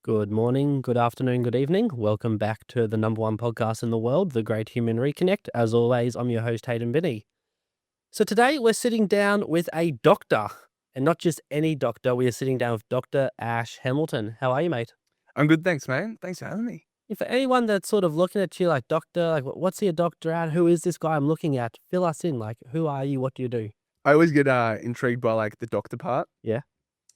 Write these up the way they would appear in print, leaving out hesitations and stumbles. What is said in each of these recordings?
Good morning, good afternoon, good evening. Welcome back to the number one podcast in the world, The Great Human Reconnect. As always, I'm your host, Hayden Binney. So today we're sitting down with a doctor, and not just any doctor. We are sitting down with Dr. Ash Hamilton. How are you, mate? I'm good, thanks, man. Thanks for having me. For anyone that's sort of looking at you like, doctor, like, what's he a doctor at? Who is this guy I'm looking at? Fill us in. Like, who are you? What do you do? I always get intrigued by like the doctor part, Yeah.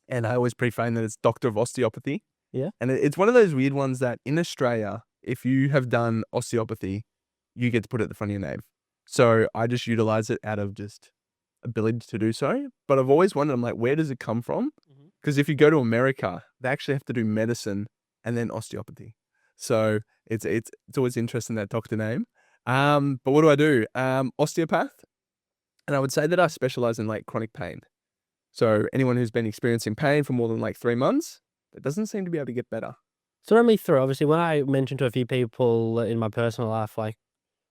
and I always preframe that it's doctor of osteopathy. Yeah. And it's one of those weird ones that in Australia, if you have done osteopathy, you get to put it at the front of your name. So I just utilize it out of just ability to do so. But I've always wondered, I'm like, where does it come from? Because if you go to America, they actually have to do medicine and then osteopathy. So it's always interesting, that doctor name. But what do I do? Osteopath. And I would say that I specialize in like chronic pain. So anyone who's been experiencing pain for more than like 3 months, that doesn't seem to be able to get better. So run me through, obviously, when I mentioned to a few people in my personal life, like,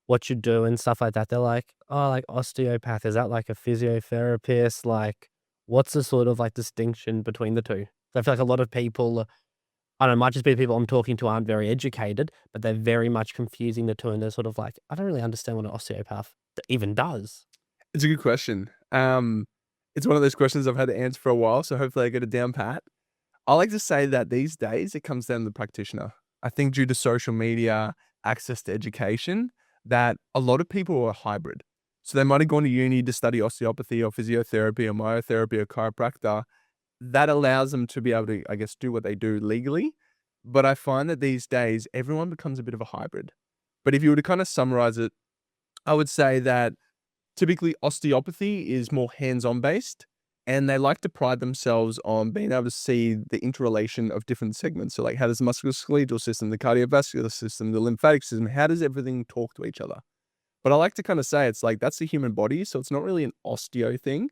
what you do and stuff like that, they're like, oh, like osteopath, is that like a physiotherapist? Like, what's the sort of like distinction between the two? I feel like a lot of people, I don't know, might just be the people I'm talking to aren't very educated, but they're very much confusing the two, and they're sort of like, I don't really understand what an osteopath even does. It's a good question. It's one of those questions I've had to answer for a while, so hopefully I get it down pat. I like to say that these days it comes down to the practitioner. I think due to social media, access to education, that a lot of people are hybrid. So they might have gone to uni to study osteopathy or physiotherapy or myotherapy or chiropractor. That allows them to be able to, I guess, do what they do legally. But I find that these days everyone becomes a bit of a hybrid. But if you were to kind of summarize it, I would say that typically osteopathy is more hands-on based, and they like to pride themselves on being able to see the interrelation of different segments. So like, how does the musculoskeletal system, the cardiovascular system, the lymphatic system, how does everything talk to each other? But I like to kind of say it's like, that's the human body, so it's not really an osteo thing.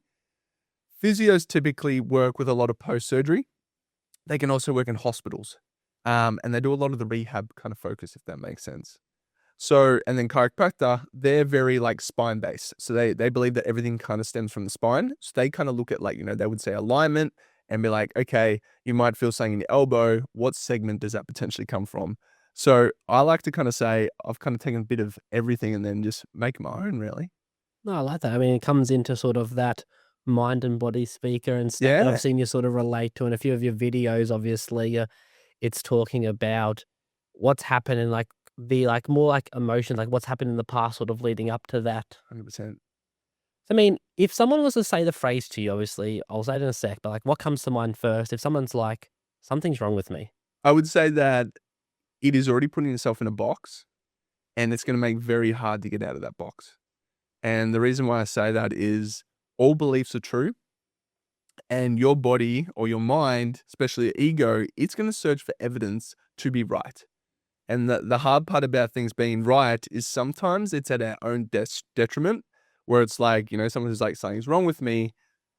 Physios typically work with a lot of post-surgery. They can also work in hospitals, and they do a lot of the rehab kind of focus, if that makes sense. So, and then chiropractor, they're very like spine based. So they believe that everything kind of stems from the spine. So they kind of look at like, they would say alignment and be like, okay, you might feel something in your elbow. What segment does that potentially come from? So I like to kind of say, I've kind of taken a bit of everything and then just make my own, really. No, I like that. I mean, it comes into sort of that mind and body speaker and stuff that Yeah. I've seen you sort of relate to in a few of your videos, obviously. It's talking about what's happened in like the like more like emotions, like what's happened in the past, sort of leading up to that. 100%. I mean, if someone was to say the phrase to you, obviously, I'll say it in a sec, but like what comes to mind first? If someone's like, something's wrong with me. I would say that it is already putting yourself in a box, and it's going to make it very hard to get out of that box. And the reason why I say that is all beliefs are true, and your body or your mind, especially your ego, it's going to search for evidence to be right. And the hard part about things being right is sometimes it's at our own detriment, where it's like, someone who's like, something's wrong with me,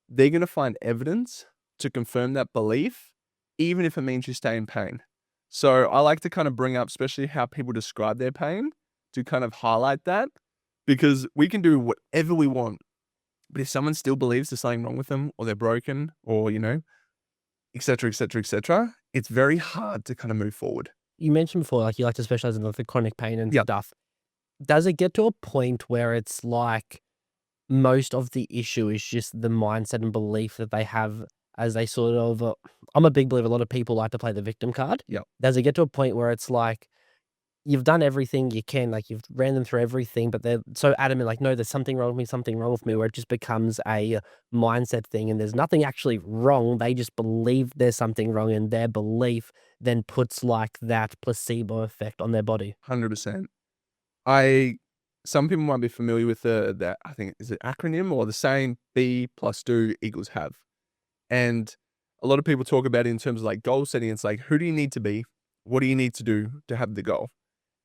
they're going to find evidence to confirm that belief, even if it means you stay in pain. So I like to kind of bring up, especially how people describe their pain, to kind of highlight that, because we can do whatever we want. But if someone still believes there's something wrong with them, or they're broken, or, et cetera, et cetera, et cetera, it's very hard to kind of move forward. You mentioned before, like you like to specialize in like, the chronic pain and Yep. stuff. Does it get to a point where it's like most of the issue is just the mindset and belief that they have as they sort of, I'm a big believer, a lot of people like to play the victim card. Yep. Does it get to a point where it's like, you've done everything you can, like you've ran them through everything, but they're so adamant, like, no, there's something wrong with me, where it just becomes a mindset thing and there's nothing actually wrong. They just believe there's something wrong, and their belief then puts like that placebo effect on their body. 100%. Some people might be familiar with the I think, is it acronym or the saying be plus do equals have. And a lot of people talk about it in terms of like goal setting. It's like, who do you need to be? What do you need to do to have the goal?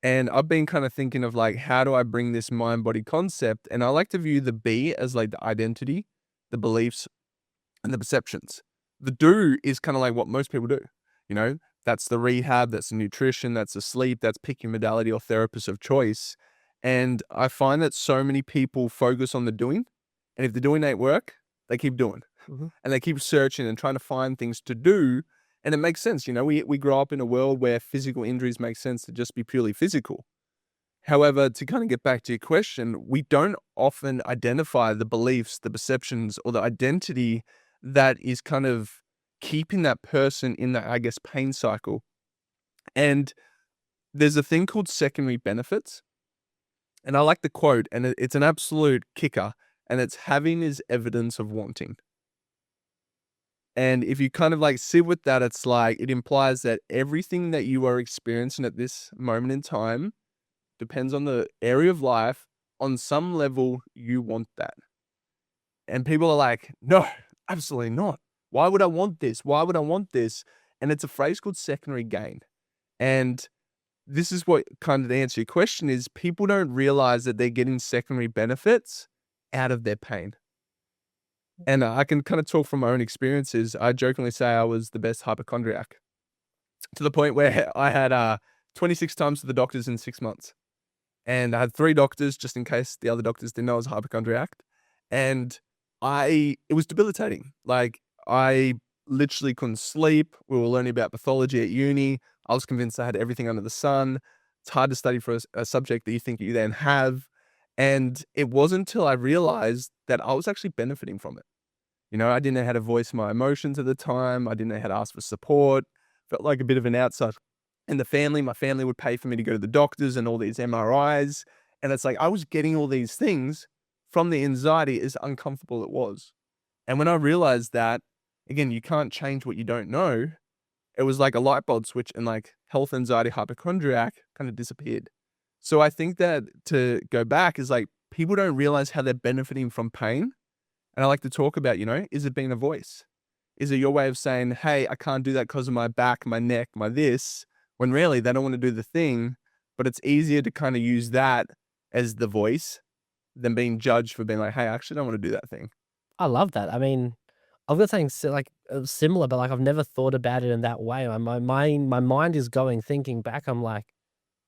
And I've been kind of thinking of like, how do I bring this mind body concept? And I like to view the be as like the identity, the beliefs, and the perceptions. The do is kind of like what most people do. That's the rehab, that's the nutrition, that's the sleep, that's picking modality or therapist of choice. And I find that so many people focus on the doing. And if the doing ain't work, they keep doing. Mhm. And they keep searching and trying to find things to do. And it makes sense, we grow up in a world where physical injuries make sense to just be purely physical. However, to kind of get back to your question, we don't often identify the beliefs, the perceptions, or the identity that is kind of keeping that person in that, I guess, pain cycle. And there's a thing called secondary benefits. And I like the quote, and it's an absolute kicker, and it's having is evidence of wanting. And if you kind of like sit with that, it's like it implies that everything that you are experiencing at this moment in time depends on the area of life. On some level, you want that. And people are like, no, absolutely not. Why would I want this? Why would I want this? And it's a phrase called secondary gain. And this is what kind of the answer to your question is, people don't realize that they're getting secondary benefits out of their pain. And I can kind of talk from my own experiences. I jokingly say I was the best hypochondriac, to the point where I had 26 times to the doctors in 6 months. And I had 3 doctors, just in case the other doctors didn't know I was a hypochondriac. And it was debilitating. Like, I literally couldn't sleep. We were learning about pathology at uni. I was convinced I had everything under the sun. It's hard to study for a subject that you think you then have. And it wasn't until I realized that I was actually benefiting from it. I didn't know how to voice my emotions at the time. I didn't know how to ask for support. Felt like a bit of an outside. And my family would pay for me to go to the doctors and all these MRIs. And it's like I was getting all these things from the anxiety, as uncomfortable it was. And when I realized that, again, you can't change what you don't know, it was like a light bulb switch, and like health anxiety hypochondriac kind of disappeared. So I think that to go back is like people don't realize how they're benefiting from pain. And I like to talk about, is it being a voice? Is it your way of saying, hey, I can't do that because of my back, my neck, my this, when really they don't want to do the thing, but it's easier to kind of use that as the voice than being judged for being like, hey, I actually don't want to do that thing. I love that. I mean, I've got something similar, but like I've never thought about it in that way. My mind is going thinking back. I'm like,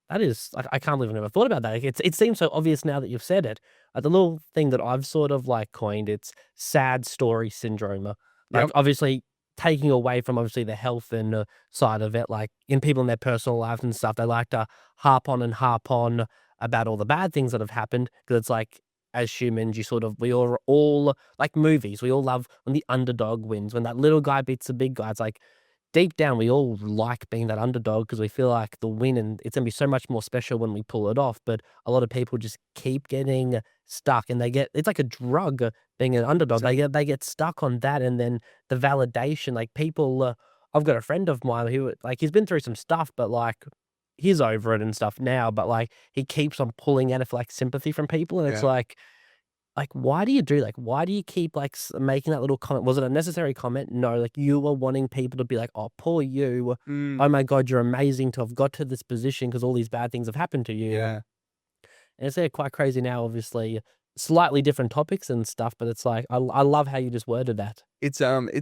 that is, I can't believe I never thought about that. Like, it seems so obvious now that you've said it. The little thing that I've sort of like coined, it's sad story syndrome. Like Yep. obviously taking away from obviously the health and side of it, like in people in their personal lives and stuff, they like to harp on and harp on about all the bad things that have happened because it's like as humans, we are all like movies. We all love when the underdog wins, when that little guy beats the big guy. It's like deep down, we all like being that underdog because we feel like the win and it's gonna be so much more special when we pull it off. But a lot of people just keep getting stuck and it's like a drug being an underdog. They get stuck on that and then the validation, like people, I've got a friend of mine who like he's been through some stuff, but like he's over it and stuff now, but like he keeps on pulling at it for like sympathy from people. And it's Yeah. like, why do you do like, why do you keep like making that little comment? Was it a necessary comment? No, like you were wanting people to be like, oh, poor you. Mm, Oh my God, you're amazing to have got to this position because all these bad things have happened to you. yeah. And it's quite crazy now, obviously, slightly different topics and stuff, but it's like, I love how you just worded that. It's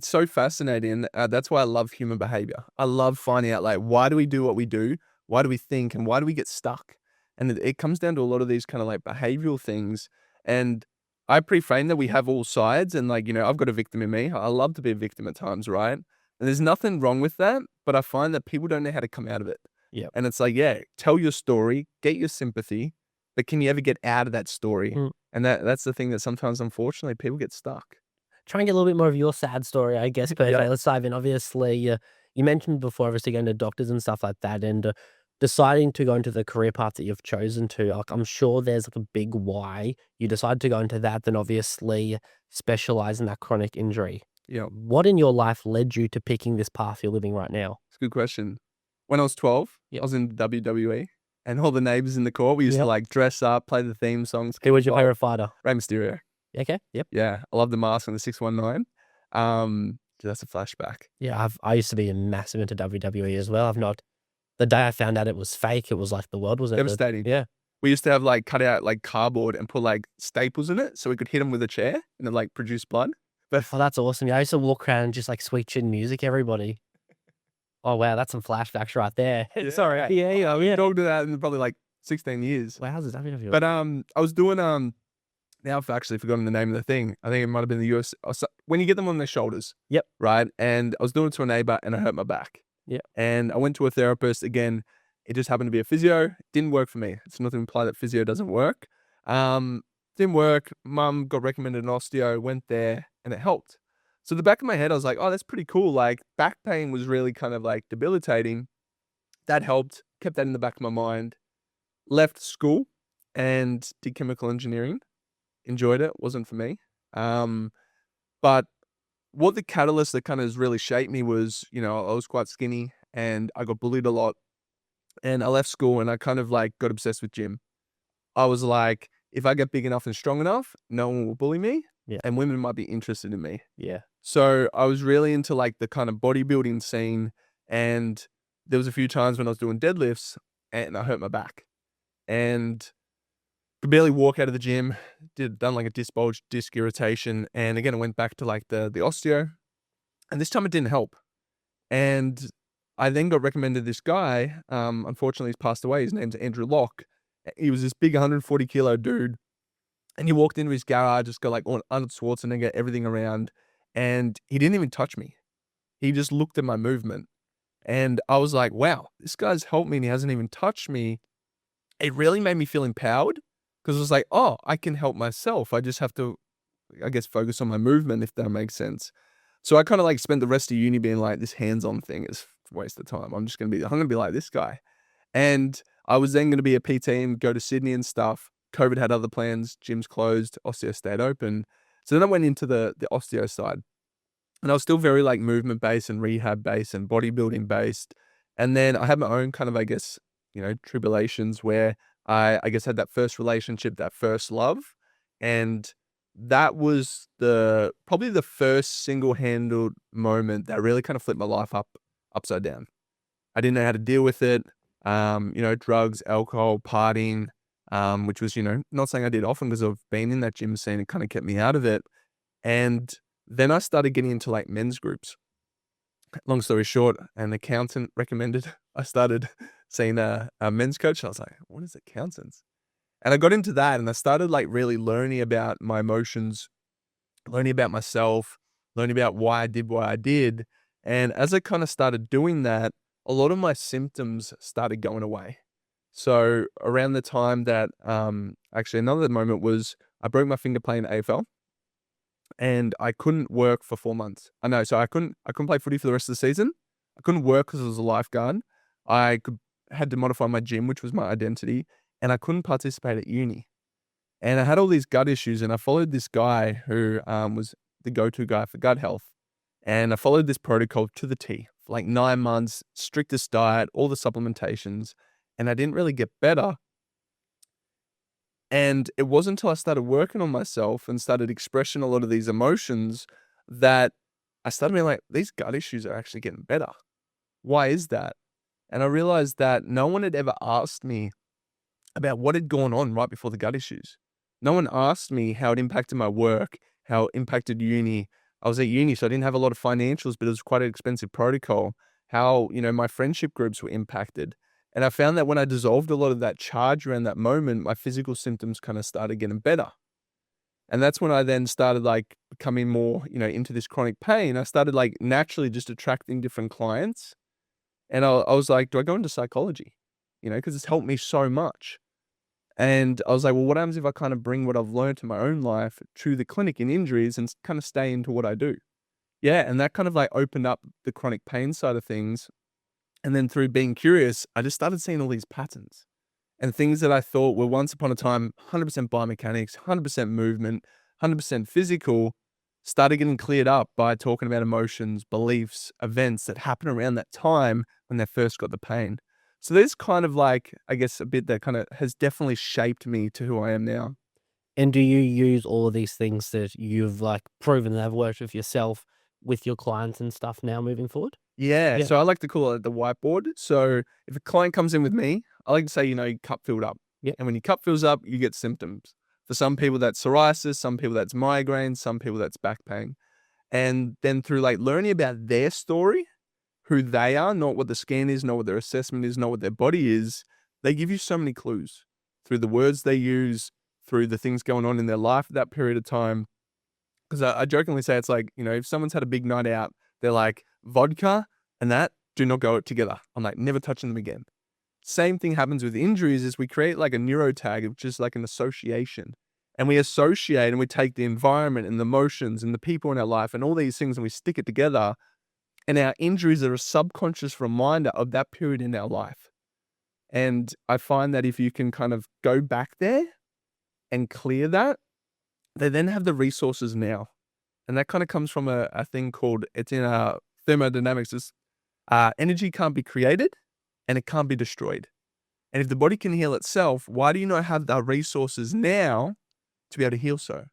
so fascinating. That's why I love human behavior. I love finding out like, why do we do what we do? Why do we think? And why do we get stuck? And it comes down to a lot of these kind of like behavioral things. And I pre-frame that we have all sides, and like, I've got a victim in me. I love to be a victim at times, right? And there's nothing wrong with that, but I find that people don't know how to come out of it. Yeah. And it's like, yeah, tell your story, get your sympathy, but can you ever get out of that story? Mm. And that's the thing that sometimes, unfortunately, people get stuck. Try and get a little bit more of your sad story, I guess. But Yeah. okay, let's dive in. Obviously, you mentioned before, obviously going to doctors and stuff like that, and deciding to go into the career path that you've chosen to. Like, I'm sure there's like a big why you decided to go into that. Then obviously specialize in that chronic injury. Yeah. What in your life led you to picking this path you're living right now? It's a good question. When I was 12, Yep. I was in WWE, and all the neighbors in the court, we used to Yep. like dress up, play the theme songs. Who was your Like, favorite fighter? Rey Mysterio. Okay. Yep. Yeah, I love the mask and the 619. That's a flashback. Yeah. I used to be a massive into WWE as well. I've not. The day I found out it was fake, it was like the world was ended. Devastating. Yeah. We used to have like cut out like cardboard and put like staples in it so we could hit them with a chair and it like produce blood. But Oh, that's awesome. Yeah, I used to walk around and just like sweet chin music, everybody. Oh wow, that's some flashbacks right there. Sorry. Yeah. talked to that in probably like 16 years. Wow, how's this WWE? But I was doing now I've actually forgotten the name of the thing. I think it might have been the US, when you get them on their shoulders. Yep. Right. And I was doing it to a neighbor and I hurt my back. Yep. And I went to a therapist again. It just happened to be a physio. Didn't work for me. It's not to imply that physio doesn't work. Didn't work. Mum got recommended an osteo, went there, and it helped. So the back of my head, I was like, oh, that's pretty cool. Like, back pain was really kind of like debilitating. That helped. Kept that in the back of my mind. Left school and did chemical engineering. Enjoyed it. Wasn't for me. But what the catalyst that kind of has really shaped me was, I was quite skinny and I got bullied a lot. And I left school and I kind of like got obsessed with gym. I was like, if I get big enough and strong enough, no one will bully me. Yeah. And women might be interested in me. Yeah. So I was really into like the kind of bodybuilding scene. And there was a few times when I was doing deadlifts and I hurt my back. And could barely walk out of the gym, done like a disc bulge, disc irritation. And again, I went back to like the osteo. And this time it didn't help. And I then got recommended this guy. Unfortunately, he's passed away. His name's Andrew Locke. He was this big 140 kilo dude. And he walked into his garage, just got like Arnold Schwarzenegger, everything around. And he didn't even touch me. He just looked at my movement. And I was like, wow, this guy's helped me and he hasn't even touched me. It really made me feel empowered because it was like, oh, I can help myself. I just have to, I guess, focus on my movement, if that makes sense. So I kind of like spent the rest of uni being like, this hands-on thing is a waste of time. I'm going to be like this guy. And I was then going to be a PT and go to Sydney and stuff. COVID had other plans. Gyms closed. Osteo stayed open. So then I went into the osteo side. And I was still very like movement based and rehab based and bodybuilding based. And then I had my own kind of, I guess, tribulations where I guess had that first relationship, that first love. And that was probably the first single-handed moment that really kind of flipped my life upside down. I didn't know how to deal with it. Drugs, alcohol, partying, which was, not saying I did often because I've been in that gym scene. It kind of kept me out of it. And then I started getting into like men's groups. Long story short, an accountant recommended I started seeing a men's coach. I was like, what is accountants? And I got into that and I started like really learning about my emotions, learning about myself, learning about why I did what I did. And as I kind of started doing that, a lot of my symptoms started going away. So around the time that, actually another moment was I broke my finger playing AFL. And I couldn't work for 4 months. So I couldn't play footy for the rest of the season. I couldn't work because I was a lifeguard. Had to modify my gym, which was my identity, and I couldn't participate at uni. And I had all these gut issues, and I followed this guy who was the go-to guy for gut health. And I followed this protocol to the T for like 9 months, strictest diet, all the supplementations, and I didn't really get better. And it wasn't until I started working on myself and started expressing a lot of these emotions that I started being like, these gut issues are actually getting better. Why is that? And I realized that no one had ever asked me about what had gone on right before the gut issues. No one asked me how it impacted my work, how it impacted uni. I was at uni, so I didn't have a lot of financials, but it was quite an expensive protocol. How, my friendship groups were impacted. And I found that when I dissolved a lot of that charge around that moment, my physical symptoms kind of started getting better. And that's when I then started like becoming more, into this chronic pain. I started like naturally just attracting different clients. And I was like, do I go into psychology? Because it's helped me so much. And I was like, well, what happens if I kind of bring what I've learned in my own life to the clinic in injuries and kind of stay into what I do? Yeah. And that kind of like opened up the chronic pain side of things. And then through being curious, I just started seeing all these patterns and things that I thought were once upon a time 100% biomechanics, 100% movement, 100% physical, started getting cleared up by talking about emotions, beliefs, events that happen around that time when they first got the pain. So there's kind of like, I guess, a bit that kind of has definitely shaped me to who I am now. And do you use all of these things that you've like proven that have worked with yourself with your clients and stuff now moving forward? Yeah, Yeah. so I like to call it the whiteboard. So if a client comes in with me, I like to say, your cup filled up. Yeah. And when your cup fills up, you get symptoms. For some people, that's psoriasis. Some people, that's migraine. Some people, that's back pain. And then through like learning about their story, who they are, not what the scan is, not what their assessment is, not what their body is, they give you so many clues through the words they use, through the things going on in their life at that period of time. Because I jokingly say it's like, if someone's had a big night out, they're like, vodka and that do not go together. I'm like, never touching them again. Same thing happens with injuries is we create like a neurotag, which is like an association. And we associate and we take the environment and the emotions and the people in our life and all these things and we stick it together. And our injuries are a subconscious reminder of that period in our life. And I find that if you can kind of go back there and clear that, they then have the resources now. And that kind of comes from a thing called, it's in thermodynamics, is energy can't be created and it can't be destroyed. And if the body can heal itself, why do you not have the resources now to be able to heal so?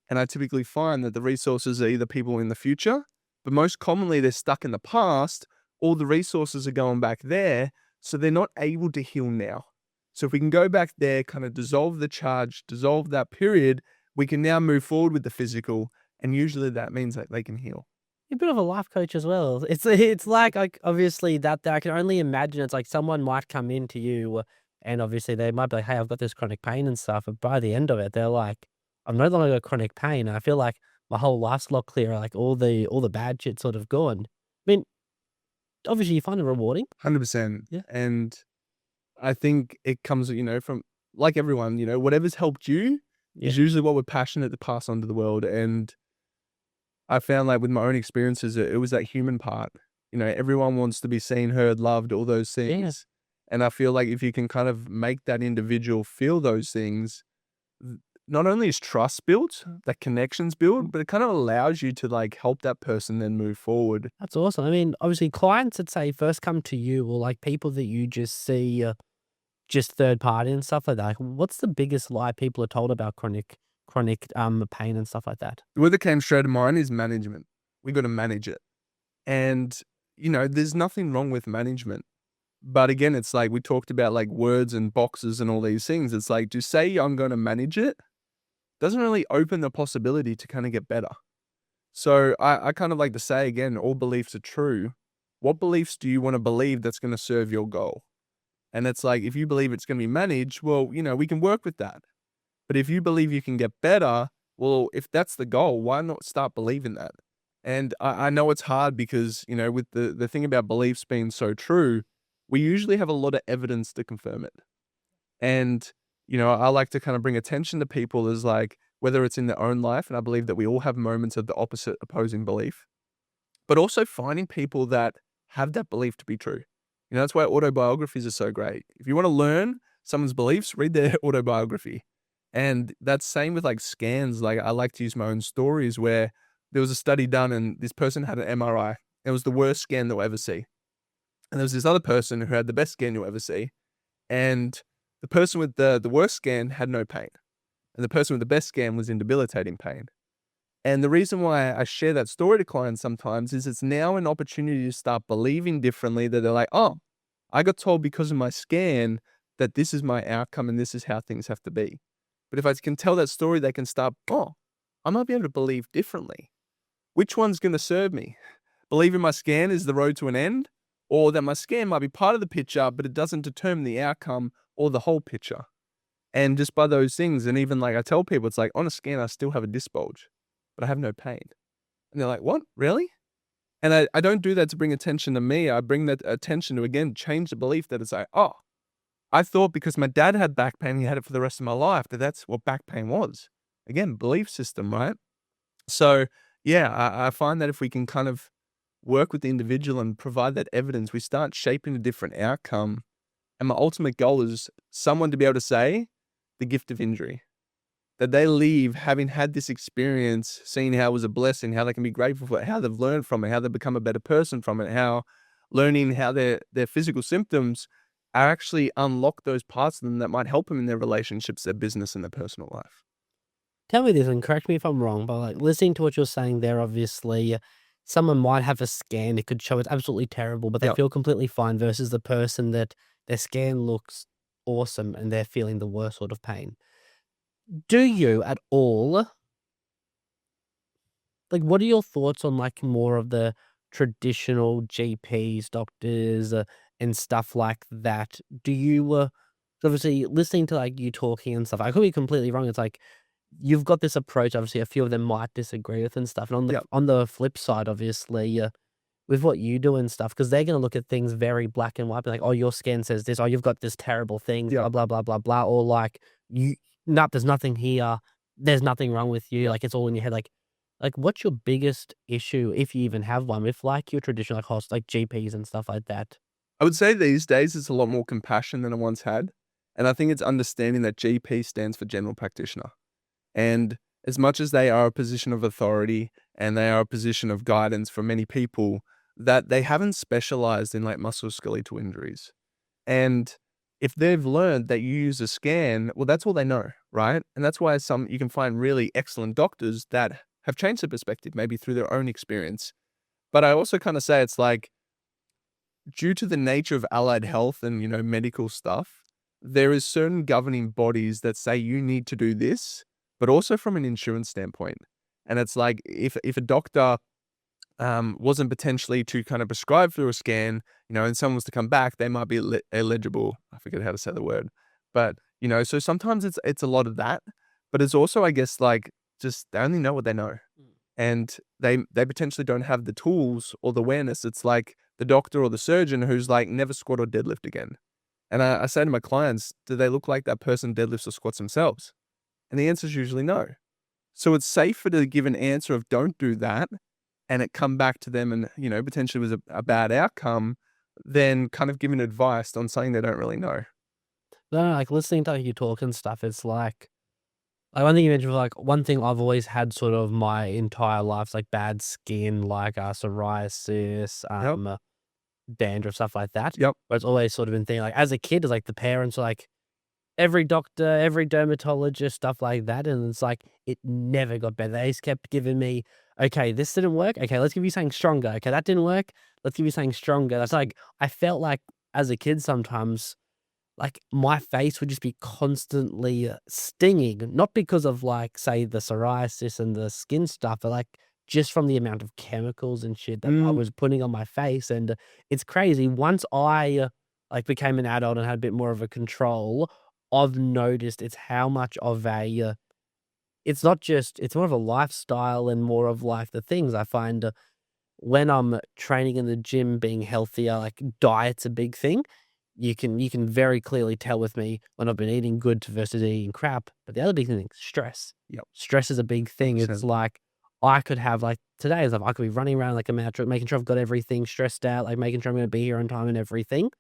And I typically find that the resources are either people in the future, but most commonly they're stuck in the past. All the resources are going back there, so they're not able to heal now. So if we can go back there, kind of dissolve the charge, dissolve that period, we can now move forward with the physical, and usually that means that they can heal. You're a bit of a life coach as well. It's like obviously that I can only imagine it's like someone might come into you and obviously they might be like, "Hey, I've got this chronic pain and stuff," but by the end of it, they're like, "I've no longer got chronic pain, and I feel like my whole life's a lot clearer, like all the bad shit sort of gone." I mean, obviously you find it rewarding. 100%. Yeah. And I think it comes, from like everyone, whatever's helped you Yeah. is usually what we're passionate to pass on to the world. And I found like with my own experiences, it was that human part. Everyone wants to be seen, heard, loved, all those Yeah. things. And I feel like if you can kind of make that individual feel those things, not only is trust built, that connection's built, but it kind of allows you to like help that person then move forward. That's awesome. I mean, obviously clients that say first come to you or like people that you just see just third party and stuff like that. Like, what's the biggest lie people are told about chronic pain and stuff like that? The word that came straight to mind is management. We got to manage it. And, there's nothing wrong with management. But again, it's like we talked about like words and boxes and all these things. It's like to say I'm going to manage it doesn't really open the possibility to kind of get better. So I kind of like to say again, all beliefs are true. What beliefs do you want to believe that's going to serve your goal? And it's like, if you believe it's going to be managed, well, we can work with that. But if you believe you can get better, well, if that's the goal, why not start believing that? And I know it's hard because, with the thing about beliefs being so true, we usually have a lot of evidence to confirm it. And, I like to kind of bring attention to people as like, whether it's in their own life, and I believe that we all have moments of the opposite opposing belief, but also finding people that have that belief to be true. That's why autobiographies are so great. If you want to learn someone's beliefs, read their autobiography. And that's same with like scans. Like I like to use my own stories where there was a study done and this person had an MRI. It was the worst scan they'll ever see. And there was this other person who had the best scan you'll ever see. And the person with the worst scan had no pain. And the person with the best scan was in debilitating pain. And the reason why I share that story to clients sometimes is it's now an opportunity to start believing differently, that they're like, oh, I got told because of my scan that this is my outcome and this is how things have to be. But if I can tell that story, they can start, oh, I might be able to believe differently. Which one's going to serve me? Believing my scan is the road to an end, or that my scan might be part of the picture, but it doesn't determine the outcome or the whole picture. And just by those things, and even like I tell people, it's like on a scan, I still have a disc bulge, but I have no pain. And they're like, what? Really? And I don't do that to bring attention to me. I bring that attention to, again, change the belief that it's like, oh, I thought because my dad had back pain, he had it for the rest of my life, that that's what back pain was. Again, belief system, right? So yeah, I find that if we can kind of work with the individual and provide that evidence, we start shaping a different outcome. And my ultimate goal is someone to be able to say the gift of injury, that they leave having had this experience, seeing how it was a blessing, how they can be grateful for it, how they've learned from it, how they've become a better person from it, how learning how their physical symptoms are actually unlock those parts of them that might help them in their relationships, their business, and their personal life. Tell me this and correct me if I'm wrong, but like listening to what you're saying there, obviously, someone might have a scan. It could show it's absolutely terrible, but they Yeah. feel completely fine versus the person that their scan looks awesome and they're feeling the worst sort of pain. Do you at all like, what are your thoughts on, like, more of the traditional GPs, doctors, and stuff like that? Do you, So obviously, listening to, like, you talking and stuff, I could be completely wrong. It's like, you've got this approach, obviously, a few of them might disagree with and stuff, and Yep. on the flip side, obviously, with what you do and stuff, because 'cause they're gonna look at things very black and white, be like, "Oh, your scan says this. Oh, you've got this terrible thing, Yep. blah, blah, blah, blah, blah," or like, "You nope, there's nothing here. There's nothing wrong with you, Yep. like, it's all in your head." Like, what's your biggest issue, if you even have one, with, like, your traditional, like, like, GPs and stuff like that? I would say these days it's a lot more compassion than I once had. And I think it's understanding that GP stands for general practitioner. And as much as they are a position of authority and they are a position of guidance for many people, that they haven't specialized in like musculoskeletal injuries. And if they've learned that you use a scan, well, that's all they know, right? And that's why some you can find really excellent doctors that have changed their perspective, maybe through their own experience. But I also kind of say it's like, due to the nature of allied health and, medical stuff, there is certain governing bodies that say you need to do this, but also from an insurance standpoint. And it's like if a doctor wasn't potentially to kind of prescribe through a scan, and someone was to come back, they might be eligible. I forget how to say the word, but so sometimes it's a lot of that, but it's also, I guess, like just they only know what they know, and they potentially don't have the tools or the awareness. It's like the doctor or the surgeon who's like never squat or deadlift again. And I say to my clients, do they look like that person deadlifts or squats themselves? And the answer is usually no. So it's safer to give an answer of don't do that and it come back to them and, potentially was a bad outcome than kind of giving advice on something they don't really know. No, like, listening to, like, you talk and stuff, it's like, one thing you mentioned, like, one thing I've always had sort of my entire life, like, bad skin, like, psoriasis, Yep. dandruff, stuff like that, Yep. but it's always sort of been thing like, as a kid, it's like the parents are like, every doctor, every dermatologist, stuff like that, and it's like, it never got better. They just kept giving me, "Okay, this didn't work. Okay, let's give you something stronger. Okay, that didn't work. Let's give you something stronger." That's like I felt like as a kid sometimes, like, my face would just be constantly, stinging, not because of, like, say, the psoriasis and the skin stuff, but, like, just from the amount of chemicals and shit that I Mm, was putting on my face, and it's crazy. Once I, like, became an adult and had a bit more of a control, I've noticed it's how much of a, it's not just it's more of a lifestyle and more of, like, the things I find, when I'm training in the gym, being healthier, like, diet's a big thing. You can very clearly tell with me when I've been eating good versus eating crap. But the other big thing is stress. yep. Stress is a big thing. It's 100%. like I could have like today is like I could be running around like a mad truck, making sure I've got everything stressed out, like making sure I'm gonna be here on time and everything.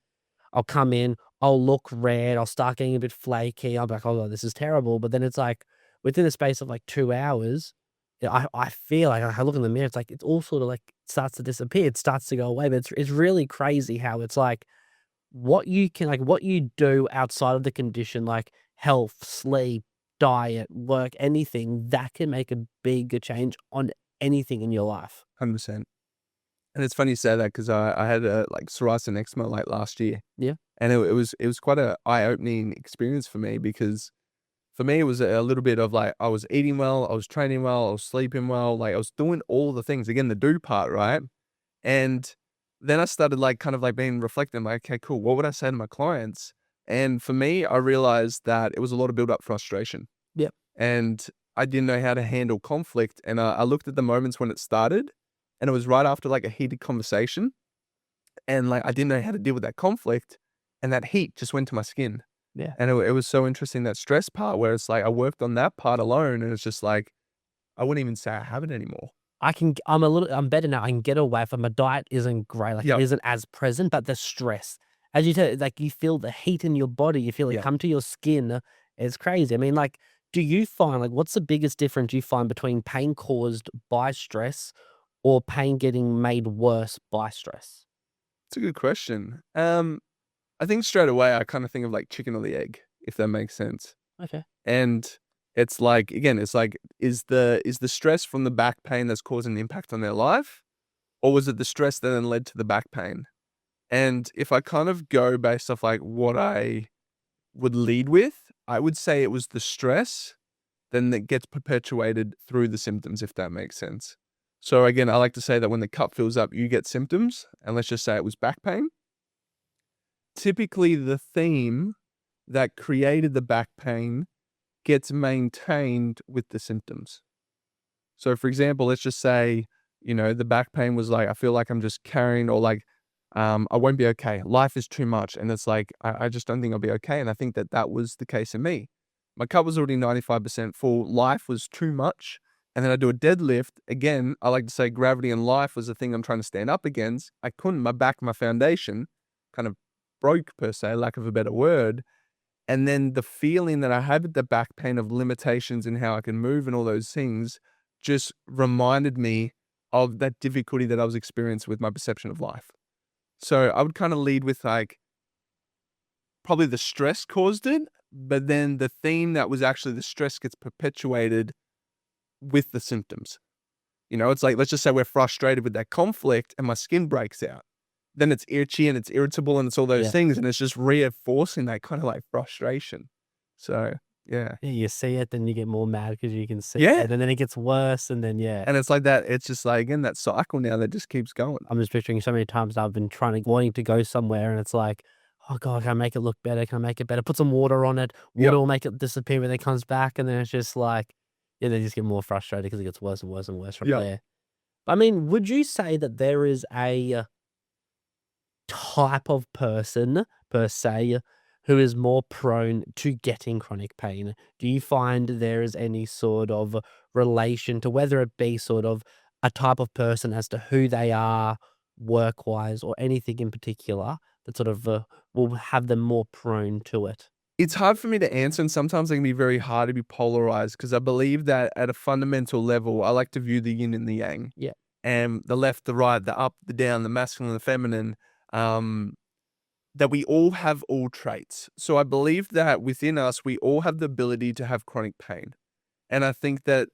I'll come in, I'll look red, I'll start getting a bit flaky. I'll be like, "Oh, this is terrible." But then it's like within a space of like 2 hours, yeah, I feel like I look in the mirror, it's like it's all sort of like starts to disappear. It starts to go away. But it's really crazy how it's like what you do outside of the condition, like health, sleep, diet, work, anything that can make a bigger change on anything in your life. 100%. And it's funny you say that because I had like psoriasis and eczema like last year. Yeah. And it was quite a eye-opening experience for me because for me, it was a little bit of like I was eating well, I was training well, I was sleeping well, like I was doing all the things. Again, the do part, right? And then I started like kind of like being reflecting, like, okay, cool. What would I say to my clients? And for me, I realized that it was a lot of build up frustration. Yep. And I didn't know how to handle conflict. And I looked at the moments when it started, and it was right after like a heated conversation. And like I didn't know how to deal with that conflict. And that heat just went to my skin. Yeah. And it was so interesting, that stress part where it's like I worked on that part alone, and it's just like I wouldn't even say I have it anymore. I'm better now. I can get away from my diet isn't great, like, it Yep. isn't as present, but the stress, as you said, like, you feel the heat in your body, you feel it Yeah. come to your skin, it's crazy. I mean, like, do you find like, what's the biggest difference you find between pain caused by stress or pain getting made worse by stress? It's a good question. I think straight away I kind of think of like chicken or the egg, if that makes sense. Okay. And it's like, again, it's like, is the stress from the back pain that's causing the impact on their life? Or was it the stress that then led to the back pain? And if I kind of go based off like what I would lead with, I would say it was the stress then that gets perpetuated through the symptoms, if that makes sense. So again, I like to say that when the cup fills up, you get symptoms. And let's just say it was back pain. Typically, the theme that created the back pain gets maintained with the symptoms. So, for example, let's just say, the back pain was like, I feel like I'm just carrying, or like, I won't be okay. Life is too much. And it's like, I just don't think I'll be okay. And I think that that was the case in me. My cup was already 95% full. Life was too much. And then I do a deadlift. Again, I like to say gravity in life was the thing I'm trying to stand up against. I couldn't. My back, my foundation kind of broke, per se, lack of a better word. And then the feeling that I had with the back pain of limitations in how I can move and all those things just reminded me of that difficulty that I was experiencing with my perception of life. So I would kind of lead with like, probably the stress caused it, but then the theme that was actually the stress gets perpetuated with the symptoms. It's like, let's just say we're frustrated with that conflict and my skin breaks out. Then it's itchy and it's irritable and it's all those Yeah. things. And it's just reinforcing that kind of like frustration. So, yeah. Yeah, you see it, then you get more mad because you can see Yeah. it, and then it gets worse, and then, yeah. And it's like that. It's just like, again, that cycle now that just keeps going. I'm just picturing so many times I've been wanting to go somewhere, and it's like, "Oh god, can I make it look better? Can I make it better? Put some water on it. Yep. Water will make it disappear when it comes back," and then it's just like, yeah, they just get more frustrated because it gets worse and worse and worse from Yep. there. I mean, would you say that there is a type of person, per se, who is more prone to getting chronic pain? Do you find there is any sort of relation to whether it be sort of a type of person as to who they are work-wise or anything in particular that sort of will have them more prone to it? It's hard for me to answer, and sometimes it can be very hard to be polarized because I believe that at a fundamental level, I like to view the yin and the yang, Yeah. and the left, the right, the up, the down, the masculine, the feminine, that we all have all traits. So I believe that within us, we all have the ability to have chronic pain. And I think that,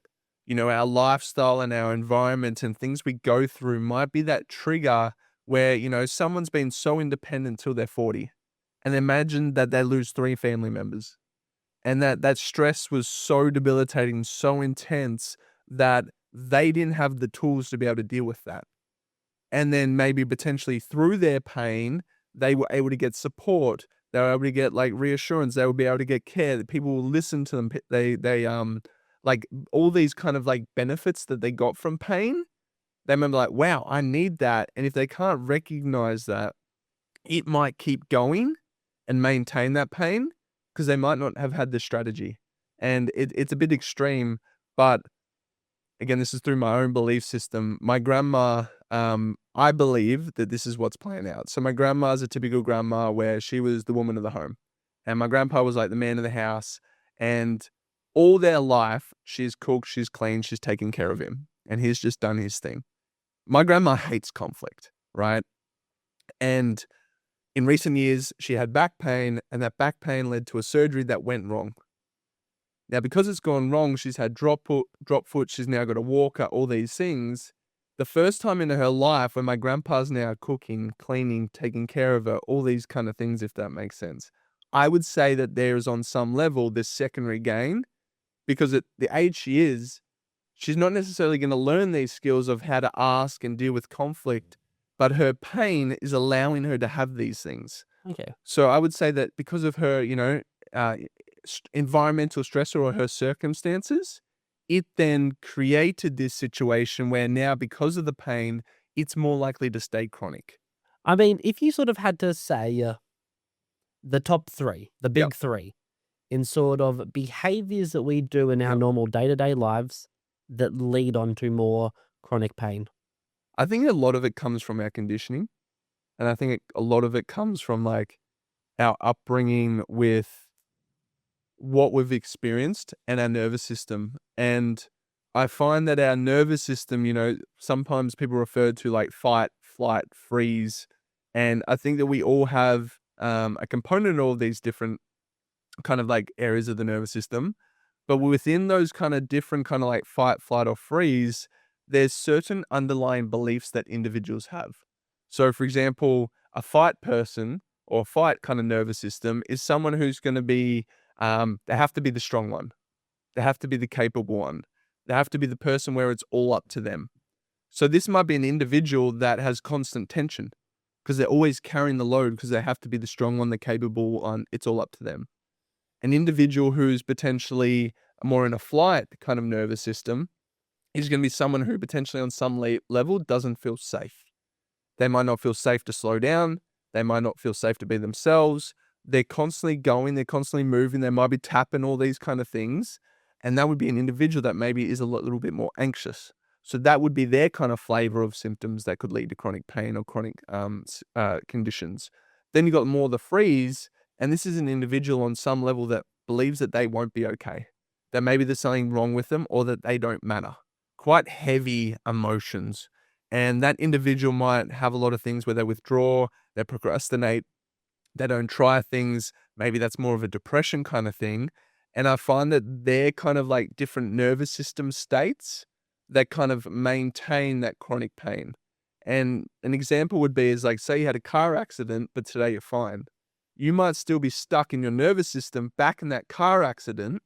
our lifestyle and our environment and things we go through might be that trigger where, someone's been so independent till they're 40. And imagine that they lose 3 family members. And that stress was so debilitating, so intense that they didn't have the tools to be able to deal with that. And then maybe potentially through their pain, they were able to get support. They were able to get like reassurance. They would be able to get care. That people will listen to them. They like all these kind of like benefits that they got from pain. They remember like, wow, I need that. And if they can't recognize that, it might keep going and maintain that pain because they might not have had the strategy. And it's a bit extreme, but again, this is through my own belief system. My grandma, I believe that this is what's playing out. So my grandma's a typical grandma where she was the woman of the home. And my grandpa was like the man of the house. And all their life, she's cooked, she's cleaned, she's taken care of him. And he's just done his thing. My grandma hates conflict, right? And in recent years, she had back pain, and that back pain led to a surgery that went wrong. Now, because it's gone wrong, she's had drop foot, she's now got a walker, all these things. The first time in her life when my grandpa's now cooking, cleaning, taking care of her, all these kind of things, if that makes sense, I would say that there is on some level this secondary gain because at the age she is, she's not necessarily going to learn these skills of how to ask and deal with conflict, but her pain is allowing her to have these things. Okay. So I would say that because of her, environmental stressor or her circumstances, it then created this situation where now, because of the pain, it's more likely to stay chronic. I mean, if you sort of had to say the top 3, the Yep. big 3, in sort of behaviors that we do in our Yep. normal day-to-day lives that lead on to more chronic pain. I think a lot of it comes from our conditioning. And I think a lot of it comes from like our upbringing with what we've experienced and our nervous system. And I find that our nervous system, sometimes people refer to like fight, flight, freeze. And I think that we all have a component of all these different kind of like areas of the nervous system. But within those kind of different kind of like fight, flight, or freeze, there's certain underlying beliefs that individuals have. So, for example, a fight person or fight kind of nervous system is someone who's going to be, they have to be the strong one. They have to be the capable one. They have to be the person where it's all up to them. So this might be an individual that has constant tension because they're always carrying the load because they have to be the strong one, the capable one. It's all up to them. An individual who's potentially more in a flight kind of nervous system is going to be someone who potentially on some level doesn't feel safe. They might not feel safe to slow down. They might not feel safe to be themselves. They're constantly going, they're constantly moving. They might be tapping, all these kind of things. And that would be an individual that maybe is a little bit more anxious. So that would be their kind of flavor of symptoms that could lead to chronic pain or chronic conditions. Then you got more the freeze, and this is an individual on some level that believes that they won't be okay, that maybe there's something wrong with them or that they don't matter. Quite heavy emotions. And that individual might have a lot of things where they withdraw, they procrastinate, they don't try things. Maybe that's more of a depression kind of thing. And I find that they're kind of like different nervous system states that kind of maintain that chronic pain. And an example would be is like, say you had a car accident, but today you're fine. You might still be stuck in your nervous system back in that car accident.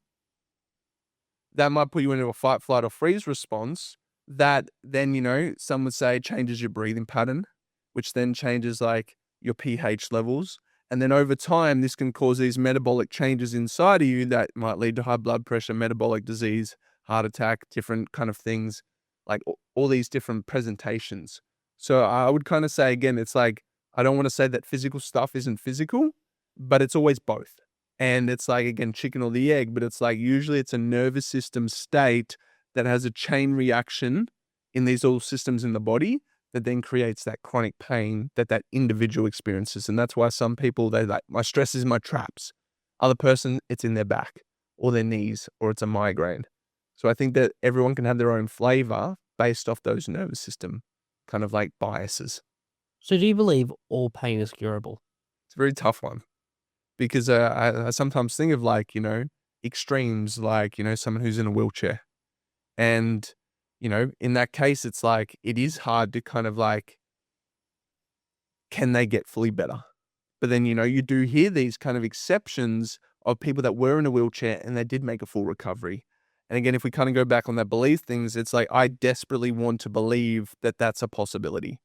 That might put you into a fight, flight, or freeze response that then, some would say changes your breathing pattern, which then changes like your pH levels. And then over time, this can cause these metabolic changes inside of you that might lead to high blood pressure, metabolic disease, heart attack, different kind of things, like all these different presentations. So I would kind of say, again, it's like, I don't want to say that physical stuff isn't physical, but it's always both. And it's like, again, chicken or the egg, but it's like, usually it's a nervous system state that has a chain reaction in these all systems in the body that then creates that chronic pain that that individual experiences. And that's why some people, they're like, my stress is my traps. Other person, it's in their back or their knees, or it's a migraine. So I think that everyone can have their own flavor based off those nervous system kind of like biases. So do you believe all pain is curable? It's a very tough one because I sometimes think of like, extremes, like, someone who's in a wheelchair. And, in that case, it's like, it is hard to kind of like, can they get fully better? But then, you do hear these kind of exceptions of people that were in a wheelchair and they did make a full recovery. And again, if we kind of go back on that belief things, it's like, I desperately want to believe that that's a possibility.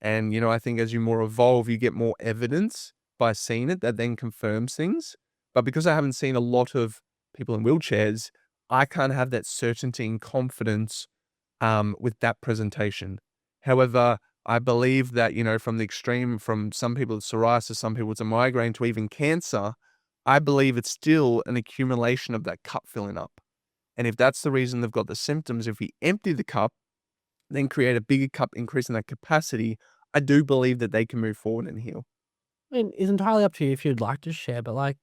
And, I think as you more evolve, you get more evidence by seeing it that then confirms things. But because I haven't seen a lot of people in wheelchairs, I can't have that certainty and confidence with that presentation. However, I believe that, from the extreme, from some people with psoriasis, some people with a migraine to even cancer, I believe it's still an accumulation of that cup filling up. And if that's the reason they've got the symptoms, if we empty the cup, then create a bigger cup, increasing that capacity, I do believe that they can move forward and heal. I mean, it's entirely up to you if you'd like to share, but like,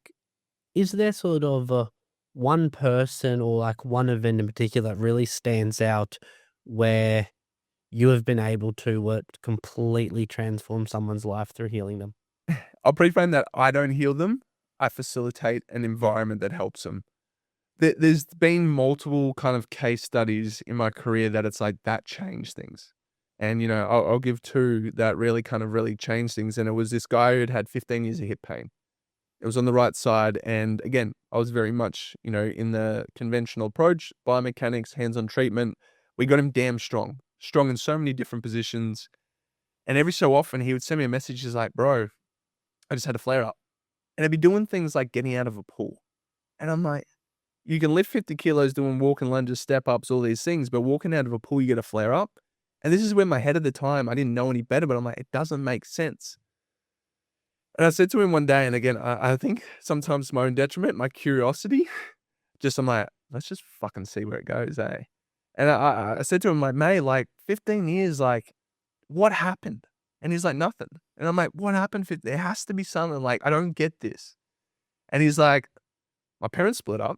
is there sort of one person or like one event in particular that really stands out where you have been able to completely transform someone's life through healing them? I'll preframe that I don't heal them. I facilitate an environment that helps them. There's been multiple kind of case studies in my career that it's like that changed things. And, I'll give two that really kind of really changed things. And it was this guy who'd had 15 years of hip pain. It was on the right side. And again, I was very much, in the conventional approach, biomechanics, hands-on treatment. We got him damn strong in so many different positions. And every so often he would send me a message. He's like, bro, I just had a flare up. And I'd be doing things like getting out of a pool. And I'm like, you can lift 50 kilos doing walking lunges, step ups, all these things, but walking out of a pool, you get a flare up. And this is where my head at the time, I didn't know any better, but I'm like, it doesn't make sense. And I said to him one day, and again, I think sometimes my own detriment, my curiosity, I'm like, let's just fucking see where it goes, eh? And I said to him, like, mate, like 15 years, like, what happened? And he's like, nothing. And I'm like, what happened? There has to be something, like, I don't get this. And he's like, my parents split up.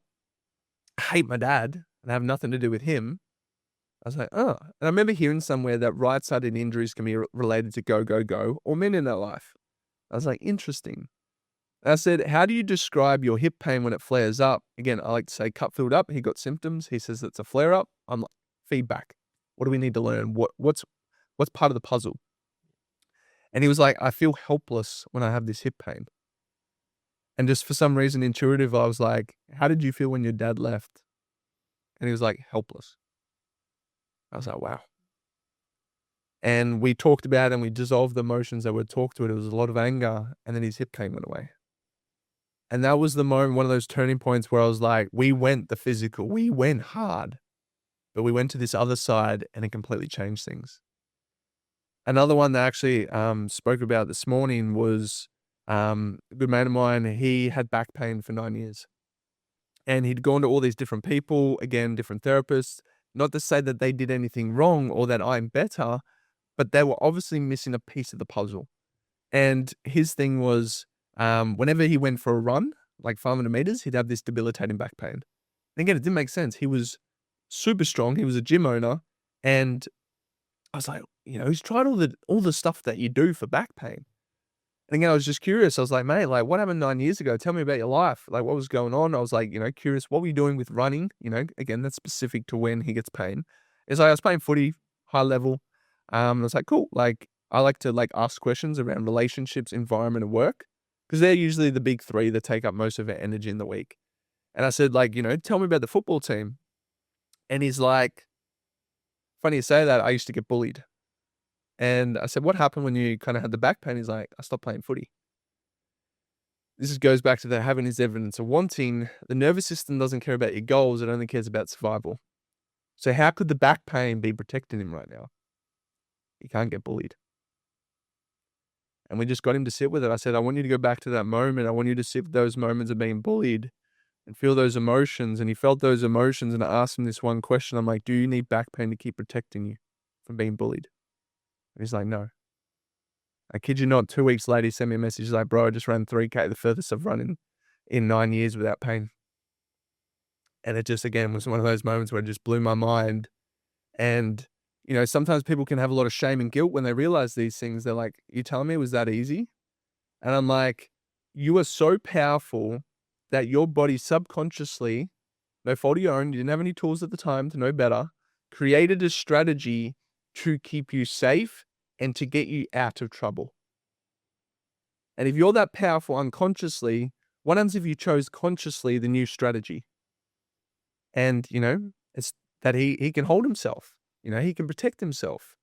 I hate my dad and have nothing to do with him. I was like, oh. And I remember hearing somewhere that right-sided injuries can be related to go, or men in their life. I was like, interesting. And I said, how do you describe your hip pain when it flares up? Again, I like to say cup filled up. He got symptoms. He says it's a flare up. I'm like, feedback. What do we need to learn? What's part of the puzzle? And he was like, I feel helpless when I have this hip pain. And just for some reason, intuitive, I was like, how did you feel when your dad left? And he was like, helpless. I was like, wow. And we talked about it and we dissolved the emotions that were talked to it. It was a lot of anger. And then his hip pain went away. And that was the moment, one of those turning points where I was like, we went the physical, we went hard, but we went to this other side and it completely changed things. Another one that I actually spoke about this morning was a good mate of mine. He had back pain for 9 years and he'd gone to all these different people, again, different therapists, not to say that they did anything wrong or that I'm better, but they were obviously missing a piece of the puzzle. And his thing was, whenever he went for a run, like 500 meters, he'd have this debilitating back pain. And again, it didn't make sense. He was super strong. He was a gym owner. And I was like, he's tried all the stuff that you do for back pain. And again, I was just curious. I was like, mate, like what happened 9 years ago? Tell me about your life. Like what was going on? I was like, curious, what were you doing with running? Again, that's specific to when he gets pain. It's like I was playing footy, high level. I was like, cool. Like I like to ask questions around relationships, environment, and work, because they're usually the big three that take up most of our energy in the week. And I said, tell me about the football team. And he's like, funny you say that, I used to get bullied. And I said, what happened when you kind of had the back pain? He's like, I stopped playing footy. This goes back to the having is evidence of wanting. The nervous system doesn't care about your goals. It only cares about survival. So how could the back pain be protecting him right now? He can't get bullied. And we just got him to sit with it. I said, I want you to go back to that moment. I want you to sit with those moments of being bullied and feel those emotions. And he felt those emotions. And I asked him this one question. I'm like, do you need back pain to keep protecting you from being bullied? And he's like, no. I kid you not, 2 weeks later, he sent me a message. He's like, bro, I just ran 3K, the furthest I've run in 9 years without pain. And it just, again, was one of those moments where it just blew my mind. And, sometimes people can have a lot of shame and guilt when they realize these things. They're like, you telling me it was that easy? And I'm like, you are so powerful that your body subconsciously, no fault of your own, you didn't have any tools at the time to know better, created a strategy to keep you safe and to get you out of trouble. And if you're that powerful unconsciously, what happens if you chose consciously the new strategy? And, it's that he can hold himself, he can protect himself.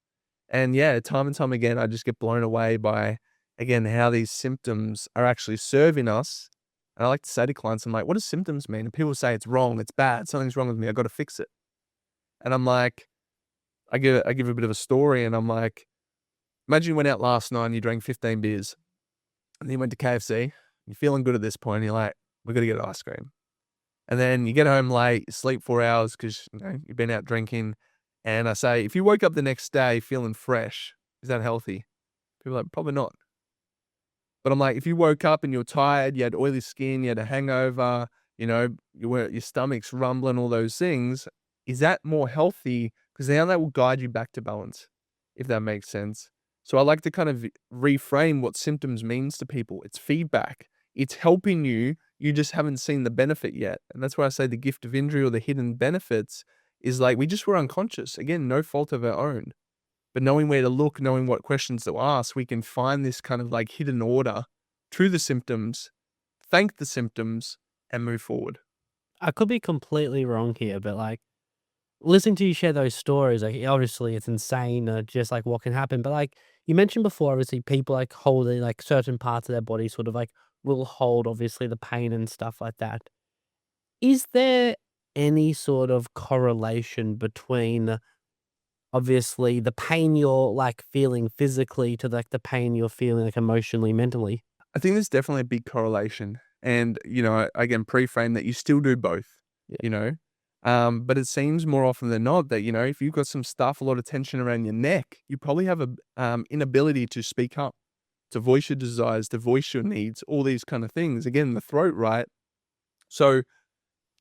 And yeah, time and time again, I just get blown away by, again, how these symptoms are actually serving us. And I like to say to clients, I'm like, what do symptoms mean? And people say it's wrong, it's bad, something's wrong with me, I got to fix it. And I'm like, I give a bit of a story, and I'm like, imagine you went out last night and you drank 15 beers and then you went to KFC. You're feeling good at this point. And you're like, we got to get ice cream. And then you get home late, you sleep 4 hours because you've been out drinking. And I say, if you woke up the next day feeling fresh, is that healthy? People are like, probably not. But I'm like, if you woke up and you're tired, you had oily skin, you had a hangover, your stomach's rumbling, all those things, is that more healthy? Because now that will guide you back to balance, if that makes sense. So I like to kind of reframe what symptoms means to people. It's feedback. It's helping you. You just haven't seen the benefit yet. And that's why I say the gift of injury or the hidden benefits is like, we just were unconscious. Again, no fault of our own. But knowing where to look, knowing what questions to ask, we can find this kind of hidden order to the symptoms, thank the symptoms, and move forward. I could be completely wrong here, but listening to you share those stories, obviously it's insane, just what can happen. But you mentioned before, obviously people holding certain parts of their body sort of will hold obviously the pain and stuff like that. Is there any sort of correlation between obviously the pain you're feeling physically to the pain you're feeling emotionally, mentally? I think there's definitely a big correlation. And, again, pre-frame that you still do both, Yeah. But it seems more often than not that, if you've got some stuff, a lot of tension around your neck, you probably have a inability to speak up, to voice your desires, to voice your needs, all these kind of things. Again, the throat, right? So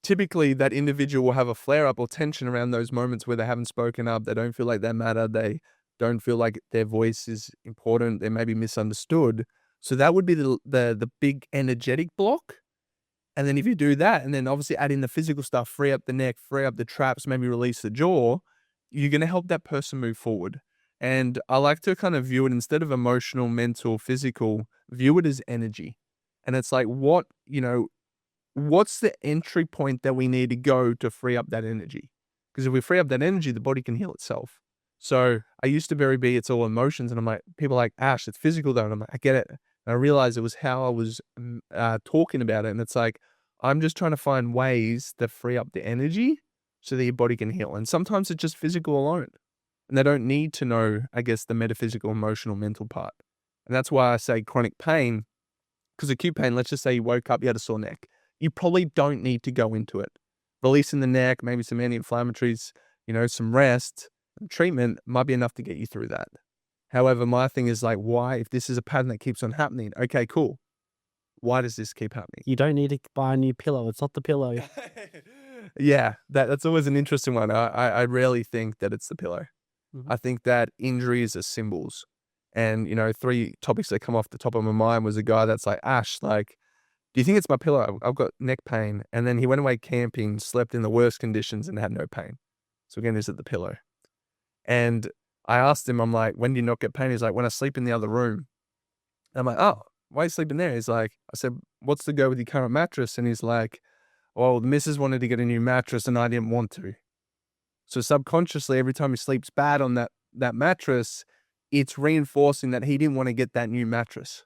typically that individual will have a flare up or tension around those moments where they haven't spoken up. They don't feel like they matter. They don't feel like their voice is important. They may be misunderstood. So that would be the big energetic block. And then if you do that, and then obviously add in the physical stuff, free up the neck, free up the traps, maybe release the jaw, you're going to help that person move forward. And I like to kind of view it instead of emotional, mental, physical, view it as energy. And it's like, what's the entry point that we need to go to free up that energy? Because if we free up that energy, the body can heal itself. So I used to it's all emotions. And I'm like, people are like, Ash, it's physical though. And I'm like, I get it. And I realized it was how I was talking about it. And it's like, I'm just trying to find ways that free up the energy so that your body can heal. And sometimes it's just physical alone. And they don't need to know, I guess, the metaphysical, emotional, mental part. And that's why I say chronic pain, because acute pain, let's just say you woke up, you had a sore neck. You probably don't need to go into it. Releasing the neck, maybe some anti-inflammatories, some rest, and treatment might be enough to get you through that. However, my thing is like, why, if this is a pattern that keeps on happening, okay, cool. Why does this keep happening? You don't need to buy a new pillow. It's not the pillow. Yeah, that's always an interesting one. I rarely think that it's the pillow. Mhm. I think that injuries are symbols. And, 3 topics that come off the top of my mind was a guy that's like, Ash, like, do you think it's my pillow? I've got neck pain. And then he went away camping, slept in the worst conditions and had no pain. So again, is it the pillow? And I asked him, I'm like, when do you not get pain? He's like, when I sleep in the other room. And I'm like, oh, why are you sleeping there? He's like, I said, what's the go with your current mattress? And he's like, well, the missus wanted to get a new mattress and I didn't want to. So subconsciously, every time he sleeps bad on that mattress, it's reinforcing that he didn't want to get that new mattress.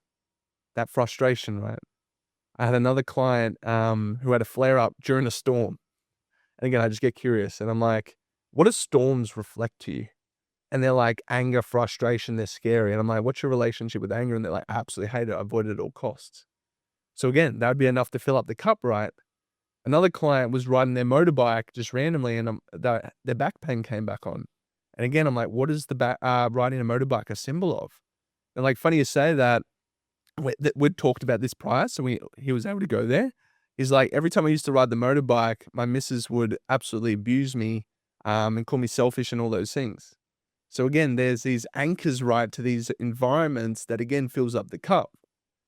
That frustration, right? I had another client who had a flare up during a storm. And again, I just get curious and I'm like, what do storms reflect to you? And they're like, anger, frustration, they're scary. And I'm like, what's your relationship with anger? And they're like, I absolutely hate it. I avoid it at all costs. So again, that would be enough to fill up the cup, right? Another client was riding their motorbike just randomly and their back pain came back on. And again, I'm like, what is the riding a motorbike a symbol of? And like, funny you say that, we'd talked about this prior, so he was able to go there. He's like, every time I used to ride the motorbike, my missus would absolutely abuse me and call me selfish and all those things. So again, there's these anchors, right, to these environments that again fills up the cup.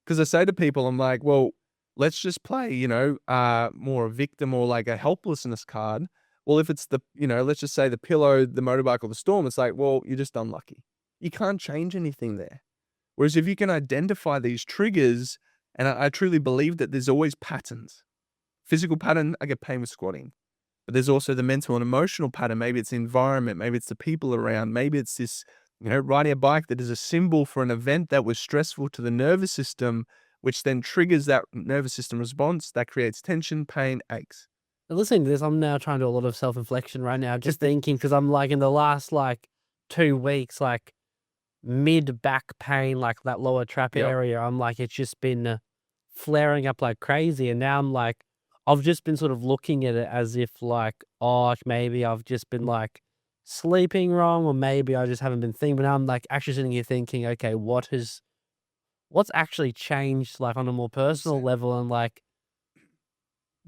Because I say to people, I'm like, well, let's just play, more a victim or like a helplessness card. Well, if it's let's just say the pillow, the motorbike, or the storm, it's like, well, you're just unlucky. You can't change anything there. Whereas if you can identify these triggers, and I truly believe that there's always patterns. Physical pattern, I get pain with squatting. But there's also the mental and emotional pattern. Maybe it's the environment, maybe it's the people around, maybe it's this, riding a bike that is a symbol for an event that was stressful to the nervous system, which then triggers that nervous system response that creates tension, pain, aches. Listening to this, I'm now trying to do a lot of self-reflection right now, just thinking, because I'm like in the last 2 weeks, mid back pain, like that lower trap Yep. area. I'm like, it's just been flaring up like crazy. And now I'm like, I've just been sort of looking at it as if oh, maybe I've just been sleeping wrong, or maybe I just haven't been thinking. But now I'm actually sitting here thinking, okay, what's actually changed on a more personal level, and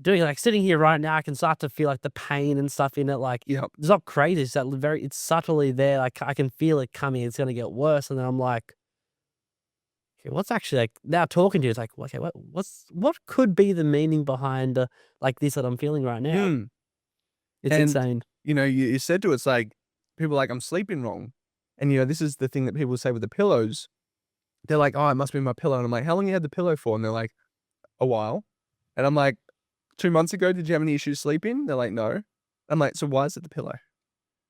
doing sitting here right now, I can start to feel the pain and stuff in it. Yep. It's not crazy. It's it's subtly there. I can feel it coming. It's gonna get worse. And then I'm like, okay, what's actually now talking to you? It's like, okay, what could be the meaning behind this that I'm feeling right now? Hmm. It's And, insane. you said to us, like, people are like, I'm sleeping wrong. And, this is the thing that people say with the pillows. They're like, oh, it must be my pillow. And I'm like, how long you had the pillow for? And they're like, a while. And I'm like, 2 months ago, did you have any issues sleeping? They're like, no. I'm like, so why is it the pillow?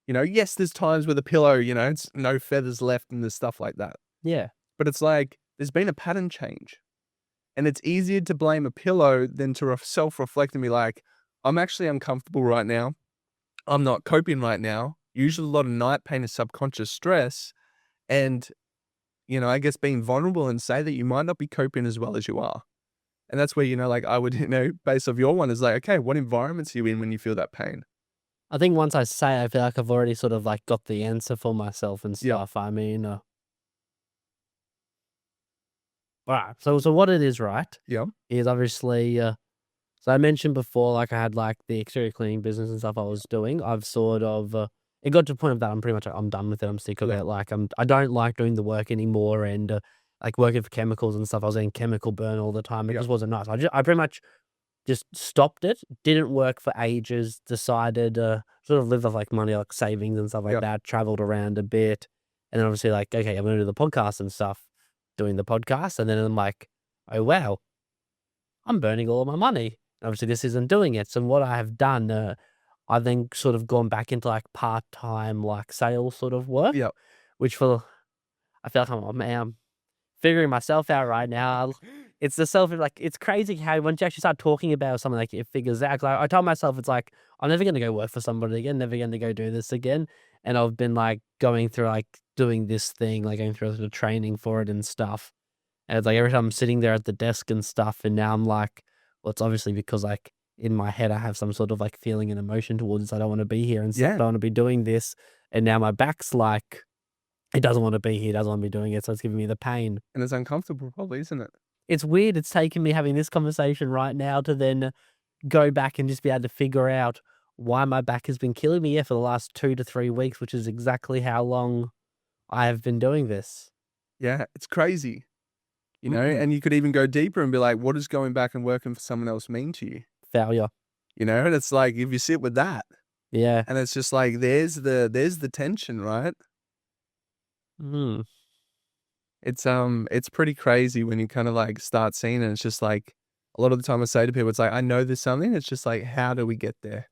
Yes, there's times where the pillow, it's no feathers left and there's stuff like that. Yeah. But it's like, there's been a pattern change. And it's easier to blame a pillow than to self-reflect and be like, I'm actually uncomfortable right now. I'm not coping right now. Usually a lot of night pain is subconscious stress. And, I guess being vulnerable and say that you might not be coping as well as you are. And that's where, I would, based off your one is like, okay, what environments are you in when you feel that pain? I think once I say, I feel like I've already sort of got the answer for myself and Yep. stuff. I mean, all right. So what it is, right? Yep. Is obviously, so I mentioned before, I had the exterior cleaning business and stuff I was doing. I've sort of, it got to the point of that I'm pretty much, I'm done with it. I'm sick of Yeah. it. I don't like doing the work anymore, and working for chemicals and stuff. I was getting chemical burn all the time. It Yep. just wasn't nice. I pretty much just stopped it. Didn't work for ages. Decided, sort of live off money, savings and stuff like Yep. that. Traveled around a bit, and then obviously okay, I'm gonna do the podcast and stuff. Doing the podcast, and then I'm like, oh wow, I'm burning all of my money. Obviously, this isn't doing it. So what I have done, I've then sort of gone back into part-time sales sort of work, Yep. which I feel like I'm figuring myself out right now. It's the self like, it's crazy how once you actually start talking about something, like, it figures out. Like, I told myself, it's like, I'm never gonna go work for somebody again, never gonna go do this again, and I've been, like, going through, like, doing this thing, like, going through the training for it and stuff, and it's like every time I'm sitting there at the desk and stuff, and now I'm like, well, it's obviously because, like, in my head, I have some sort of, like, feeling and emotion towards this. I don't wanna be here and stuff. I Yeah, don't wanna be doing this, and now my back's like, it doesn't wanna be here, it doesn't wanna be doing it, so it's giving me the pain. and it's uncomfortable probably, isn't it? It's weird, it's taken me having this conversation right now to then go back and just be able to figure out why my back has been killing me, yeah, for the last 2 to 3 weeks, which is exactly how long I have been doing this. Yeah, it's crazy, Mm. and you could even go deeper and be like, what does going back and working for someone else mean to you? Failure. And it's like, if you sit with that, Yeah. and it's just like, there's the tension, right? Mm. It's pretty crazy when you kind of like start seeing it. It's just like, a lot of the time I say to people, it's like, I know there's something. It's just like, how do we get there?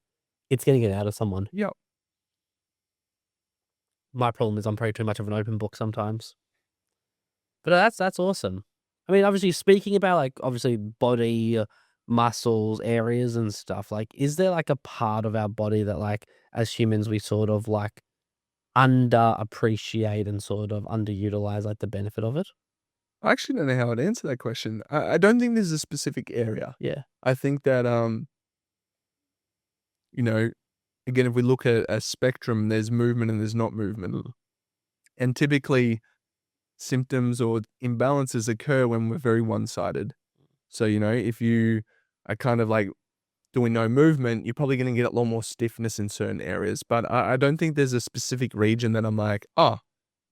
It's getting it out of someone. Yep. My problem is I'm probably too much of an open book sometimes. But that's awesome. I mean, obviously, speaking about, like, obviously, body, muscles, areas and stuff, like, is there, like, a part of our body that, like, as humans, we sort of, like, underappreciate and sort of underutilize, like, the benefit of it? I actually don't know how I'd answer that question. I don't think there's a specific area. Yeah. I think that, you know, again, if we look at a spectrum, there's movement and there's not movement. And typically, symptoms or imbalances occur when we're very one-sided. So, if you are kind of like doing no movement, you're probably going to get a lot more stiffness in certain areas. But I don't think there's a specific region that I'm like, oh,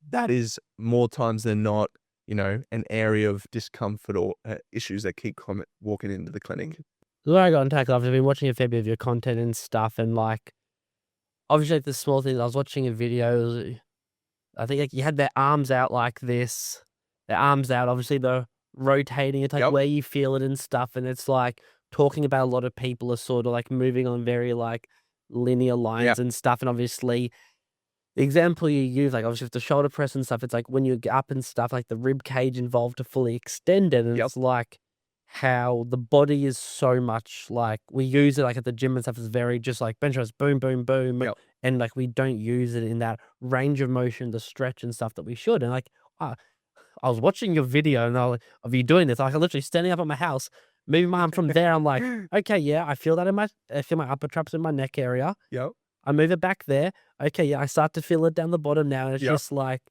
that is more times than not, an area of discomfort or issues that keep walking into the clinic. Where I got in touch, I've been watching a fair bit of your content and stuff, and, like, obviously, like, the small things, I was watching a video, I think, like, you had their arms out like this, their arms out, obviously, they're rotating, it's, like, Yep. where you feel it and stuff, and it's, like, talking about a lot of people are sort of, like, moving on very, like, linear Yeah. lines and stuff, and obviously, the example you use, like, obviously, with the shoulder press and stuff, it's, like, when you get up and stuff, like, the rib cage involved to fully extend it, and Yep. it's, like, how the body is so much, like, we use it, like, at the gym and stuff, it's very just, like, bench press, boom, boom, boom, Yep. and, like, we don't use it in that range of motion, the stretch and stuff that we should, and, like, uh, I was watching your video and I was like, of you doing this, like, I'm literally standing up at my house, moving my arm from there, I'm like, "Okay, yeah, I feel my upper traps in my neck area, Yep. I move it back there, okay, yeah, I start to feel it down the bottom now," and it's Yep. just like,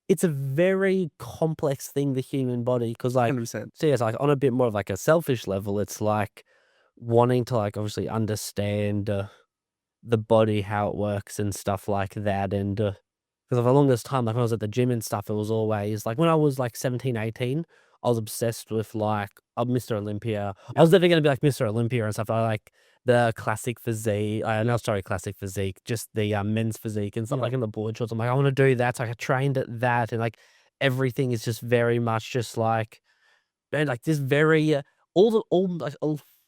it's a very complex thing, the human body, because, like, 100%. see, it's, like, on a bit more of, like, a selfish level, it's, like, wanting to, like, obviously understand, the body, how it works and stuff like that, and, 'cause for the longest time, like, when I was at the gym and stuff, it was always like, when I was, like, 17, 18, I was obsessed with, like, Mr. Olympia. I Yep. was never gonna be like Mr. Olympia and stuff. I like the classic physique, no, sorry, classic physique, just the, men's physique and stuff, Yep. like, in the board shorts. I'm like, "I wanna do that." So, like, I trained at that, and, like, everything is just very much just, like, man, like, this very, all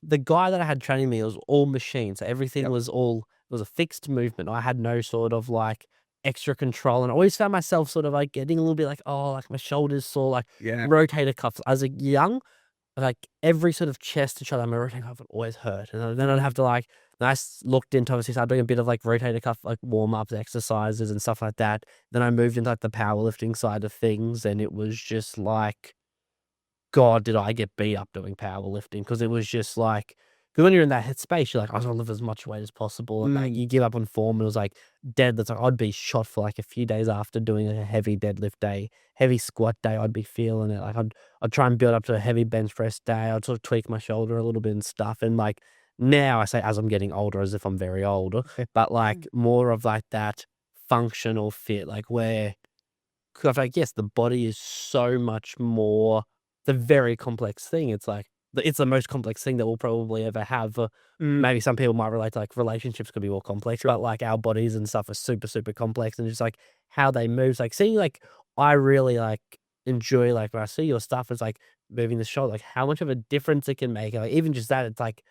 the guy that I had training me was all machine, so everything Yep. was all, it was a fixed movement. I had no sort of, like, extra control, and I always found myself sort of, like, getting a little bit like, "Oh, like, my shoulders sore," like, Yeah. rotator cuffs. As a young, like, every sort of chest and shoulder, my rotator cuff would always hurt, and then I'd have to, like, then looked into, obviously, started doing a bit of, like, rotator cuff, like, warm-ups, exercises, and stuff like that. Then I moved into, like, the powerlifting side of things, and it was just like, God, did I get beat up doing powerlifting, because it was just like, because when you're in that headspace, you're like, "I just wanna lift as much weight as possible," and, like, Mm. you give up on form, and it was like deadlifts, like, I'd be shot for, like, a few days after doing a heavy deadlift day, heavy squat day, I'd be feeling it, like, I'd try and build up to a heavy bench press day, I'd sort of tweak my shoulder a little bit and stuff, and, like, now I say as I'm getting older as if I'm very old, but, like, more of, like, that functional fit, like, where, 'cause I feel like, yes, the body is so much more, it's a very complex thing. It's like it's the most complex thing that we'll probably ever have. Mm. Maybe some people might relate to, like, relationships could be more complex, Sure. but, like, our bodies and stuff are super, super complex, and just, like, how they move. Like, seeing, like, I really, like, enjoy, like, when I see your stuff, it's like moving the shoulder, like, how much of a difference it can make. Like, even just that, it's like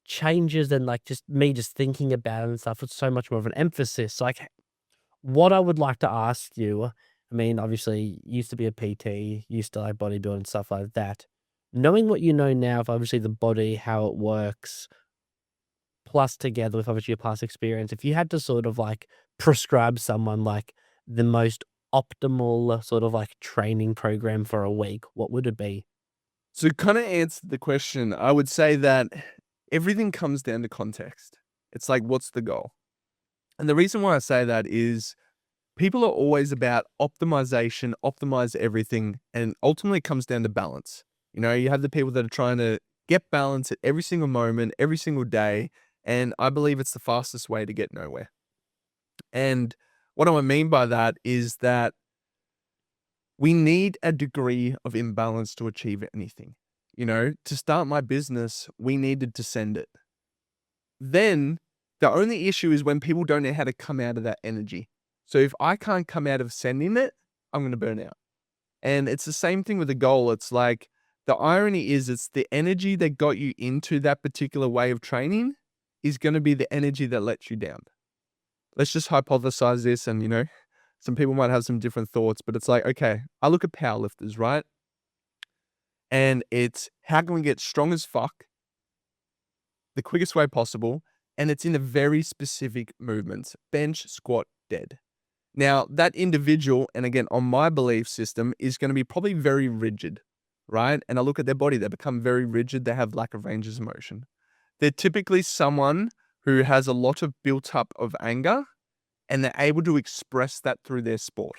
changes, and, like, just me just thinking about it and stuff, it's so much more of an emphasis. So, like, what I would like to ask you, I mean, obviously, used to be a PT, used to like bodybuilding and stuff like that. Knowing what you know now of obviously the body, how it works, plus together with obviously your past experience, if you had to sort of like prescribe someone like the most optimal sort of like training program for a week, what would it be? So kind of answer the question, I would say that everything comes down to context. It's like, what's the goal? And the reason why I say that is people are always about optimization, optimize everything, and ultimately it comes down to balance. You know, you have the people that are trying to get balance at every single moment, every single day, and I believe it's the fastest way to get nowhere. And what do I mean by that is that we need a degree of imbalance to achieve anything. You know, to start my business, we needed to send it. Then the only issue is when people don't know how to come out of that energy. So if I can't come out of sending it, I'm going to burn out. And it's the same thing with the goal. It's like the irony is it's the energy that got you into that particular way of training is going to be the energy that lets you down. Let's just hypothesize this and, you know, some people might have some different thoughts, but it's like, okay, I look at powerlifters, right? And it's how can we get strong as fuck the quickest way possible? And it's in a very specific movements, bench, squat, dead. Now, that individual, and again, on my belief system, is going to be probably very rigid, right? And I look at their body, they become very rigid, they have lack of ranges of motion. They're typically someone who has a lot of built up of anger and they're able to express that through their sport,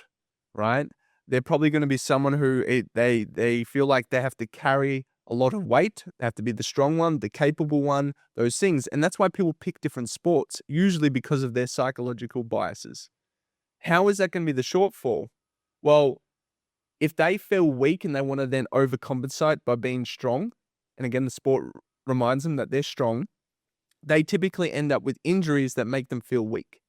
right? They're probably going to be someone who they feel like they have to carry a lot of weight. They have to be the strong one, the capable one, those things. And that's why people pick different sports, usually because of their psychological biases. How is that going to be the shortfall? Well, if they feel weak and they want to then overcompensate by being strong, and again, the sport reminds them that they're strong, they typically end up with injuries that make them feel weak.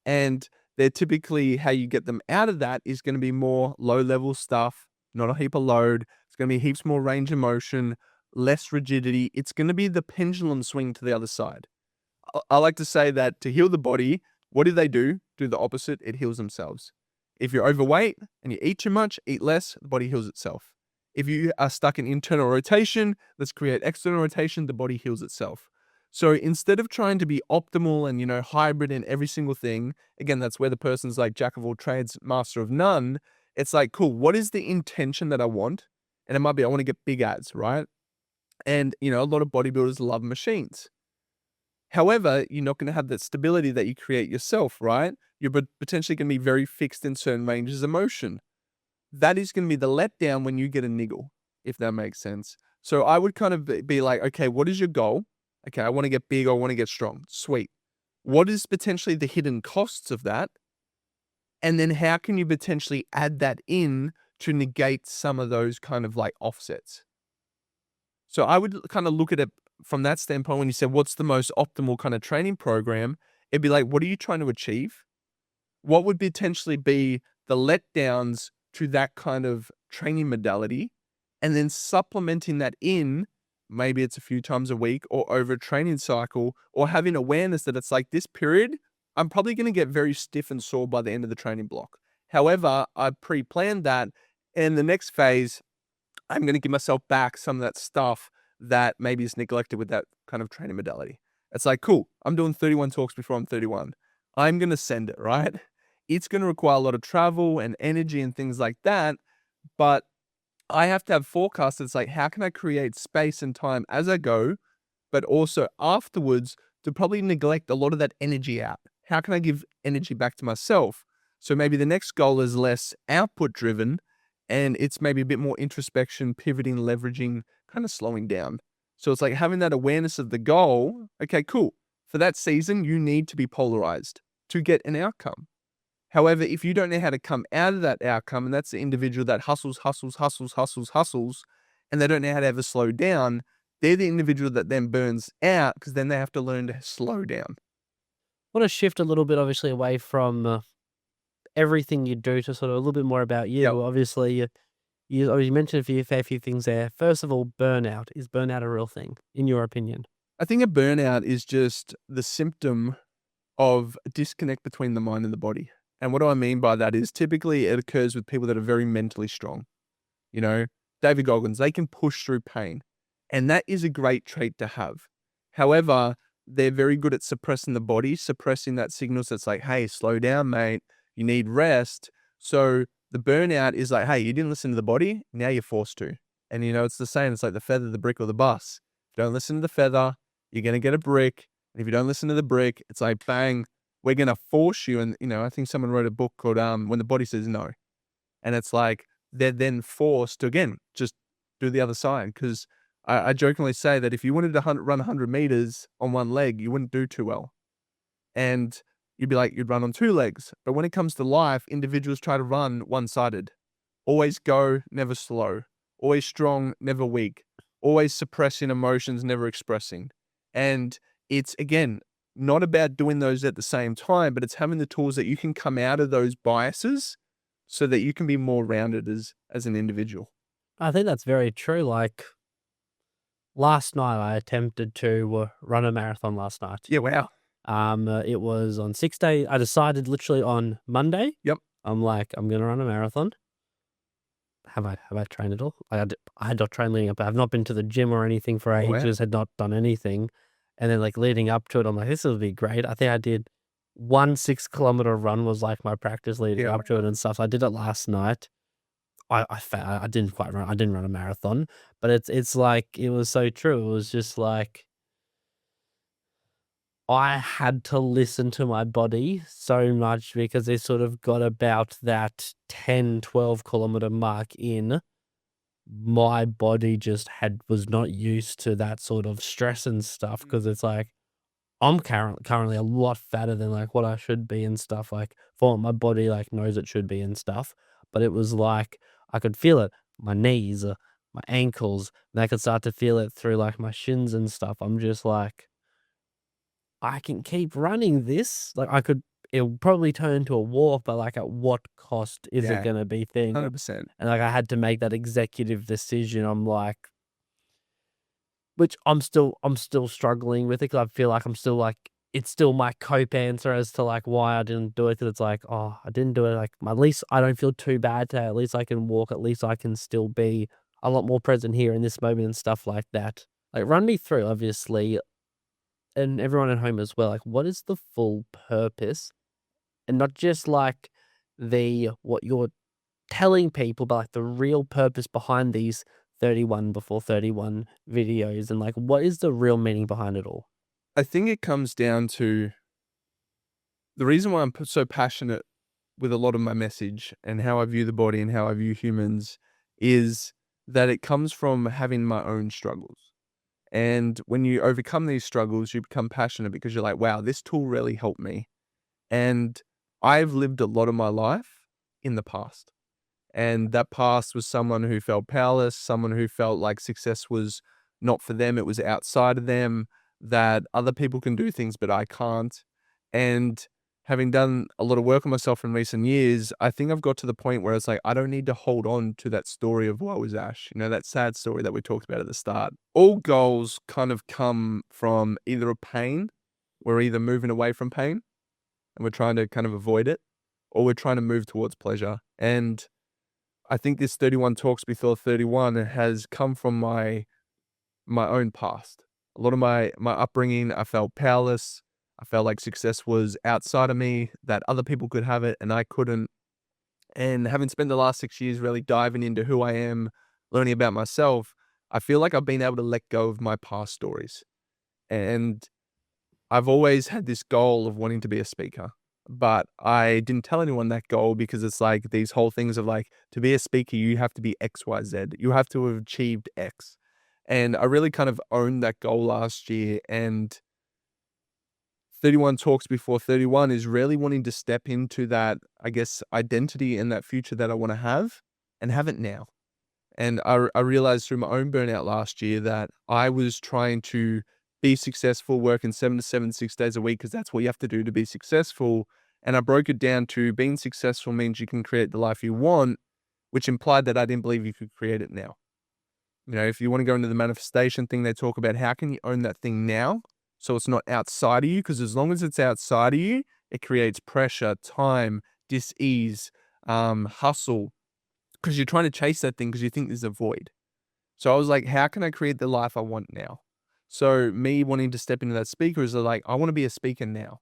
And they're typically how you get them out of that is going to be more low level stuff, not a heap of load. It's going to be heaps more range of motion, less rigidity. It's going to be the pendulum swing to the other side. I like to say that to heal the body, what do? Do the opposite. It heals themselves. If you're overweight and you eat too much, eat less, the body heals itself. If you are stuck in internal rotation, let's create external rotation, the body heals itself. So instead of trying to be optimal and, you know, hybrid in every single thing, again, that's where the person's like jack of all trades, master of none. It's like, cool, what is the intention that I want? And it might be, I want to get big abs, right? And, you know, a lot of bodybuilders love machines. However, you're not going to have that stability that you create yourself, right? You're potentially going to be very fixed in certain ranges of motion. That is going to be the letdown when you get a niggle, if that makes sense. So I would kind of be like, okay, what is your goal? Okay, I want to get big, I want to get strong. Sweet. What is potentially the hidden costs of that? And then how can you potentially add that in to negate some of those kind of like offsets? So I would kind of look at it from that standpoint when you said, what's the most optimal kind of training program? It'd be like, what are you trying to achieve? What would potentially be the letdowns to that kind of training modality? And then supplementing that in, maybe it's a few times a week or over a training cycle, or having awareness that it's like this period, I'm probably going to get very stiff and sore by the end of the training block. However, I pre-planned that. And the next phase, I'm going to give myself back some of that stuff that maybe is neglected with that kind of training modality. It's like, cool, I'm doing 31 talks before I'm 31. I'm going to send it, right? It's going to require a lot of travel and energy and things like that. But I have to have forecasts that's like, how can I create space and time as I go, but also afterwards to probably neglect a lot of that energy out? How can I give energy back to myself? So maybe the next goal is less output driven and it's maybe a bit more introspection, pivoting, leveraging, kind of slowing down. So it's like having that awareness of the goal. Okay, cool. For that season, you need to be polarized to get an outcome. However, if you don't know how to come out of that outcome, and that's the individual that hustles, and they don't know how to ever slow down, they're the individual that then burns out because then they have to learn to slow down. Want to shift a little bit, obviously, away from everything you do to sort of a little bit more about Yep. you. Obviously, you mentioned a fair few things there. First of all, burnout. Is burnout a real thing, in your opinion? I think a burnout is just the symptom of a disconnect between the mind and the body. And what do I mean by that is typically it occurs with people that are very mentally strong. You know, David Goggins, they can push through pain. And that is a great trait to have. However, they're very good at suppressing the body, suppressing that signals that's like, hey, slow down, mate. You need rest. So the burnout is like, hey, you didn't listen to the body. Now you're forced to. And, it's the same. It's like the feather, the brick, or the bus. If you don't listen to the feather, you're going to get a brick. And if you don't listen to the brick, it's like, bang, we're going to force you. And, I think someone wrote a book called When the Body Says No. And it's like, they're then forced to, again, just do the other side. Because I jokingly say that if you wanted to run 100 meters on one leg, you wouldn't do too well. And you'd run on two legs. But when it comes to life, individuals try to run one-sided. Always go, never slow. Always strong, never weak. Always suppressing emotions, never expressing. And it's, again, not about doing those at the same time, but it's having the tools that you can come out of those biases so that you can be more rounded as an individual. I think that's very true. Like last night, I attempted to run a marathon last night. Yeah, wow. It was on 6 day. I decided literally on Monday. Yep. I'm like, I'm gonna run a marathon. Have I trained at all? I had not trained leading up. I've not been to the gym or anything for wow. ages. Had not done anything, and then like leading up to it, I'm like, this will be great. I think I did 1 6-kilometer run was like my practice leading Yeah. up to it and stuff. So I did it last night. I didn't quite run. I didn't run a marathon, but it's like it was so true. It was just like I had to listen to my body so much because it sort of got about that 10, 12-kilometer mark in. My body just was not used to that sort of stress and stuff because it's like I'm currently a lot fatter than like what I should be and stuff, like for what my body like knows it should be and stuff. But it was like I could feel it, my knees, my ankles, and I could start to feel it through like my shins and stuff. I'm just like, I can keep running this. Like it'll probably turn into a walk, but like at what cost is it Yeah. gonna be thing? 100%. And like I had to make that executive decision. I'm like, which I'm still struggling with it because I feel like I'm still like, it's still my cope answer as to like why I didn't do it. Because it's like, oh, I didn't do it. Like at least I don't feel too bad today. At least I can walk. At least I can still be a lot more present here in this moment and stuff like that. Like run me through, obviously, and everyone at home as well. Like, what is the full purpose, and not just like what you're telling people, but like the real purpose behind these 31 before 31 videos, and like what is the real meaning behind it all? I think it comes down to the reason why I'm so passionate with a lot of my message and how I view the body and how I view humans is that it comes from having my own struggles. And when you overcome these struggles, you become passionate because you're like, wow, this tool really helped me. And I've lived a lot of my life in the past. And that past was someone who felt powerless, someone who felt like success was not for them, it was outside of them, that other people can do things, but I can't. And having done a lot of work on myself in recent years, I think I've got to the point where it's like, I don't need to hold on to that story of woe is Ash, that sad story that we talked about at the start. All goals kind of come from either a pain, we're either moving away from pain and we're trying to kind of avoid it, or we're trying to move towards pleasure. And I think this 31 Talks Before 31 has come from my own past. A lot of my upbringing, I felt powerless. I felt like success was outside of me, that other people could have it and I couldn't. And having spent the last 6 years really diving into who I am, learning about myself, I feel like I've been able to let go of my past stories. And I've always had this goal of wanting to be a speaker, but I didn't tell anyone that goal because it's like these whole things of like, to be a speaker, you have to be X, Y, Z. You have to have achieved X. And I really kind of owned that goal last year. And 31 Talks Before 31 is really wanting to step into that, I guess, identity and that future that I want to have and have it now. And I realized through my own burnout last year that I was trying to be successful, working 7 to 7, 6 days a week, because that's what you have to do to be successful. And I broke it down to being successful means you can create the life you want, which implied that I didn't believe you could create it now. If you want to go into the manifestation thing, they talk about how can you own that thing now so it's not outside of you, because as long as it's outside of you, it creates pressure, time, dis-ease, hustle, because you're trying to chase that thing because you think there's a void. So I was like, how can I create the life I want now? So me wanting to step into that speaker is like, I want to be a speaker now.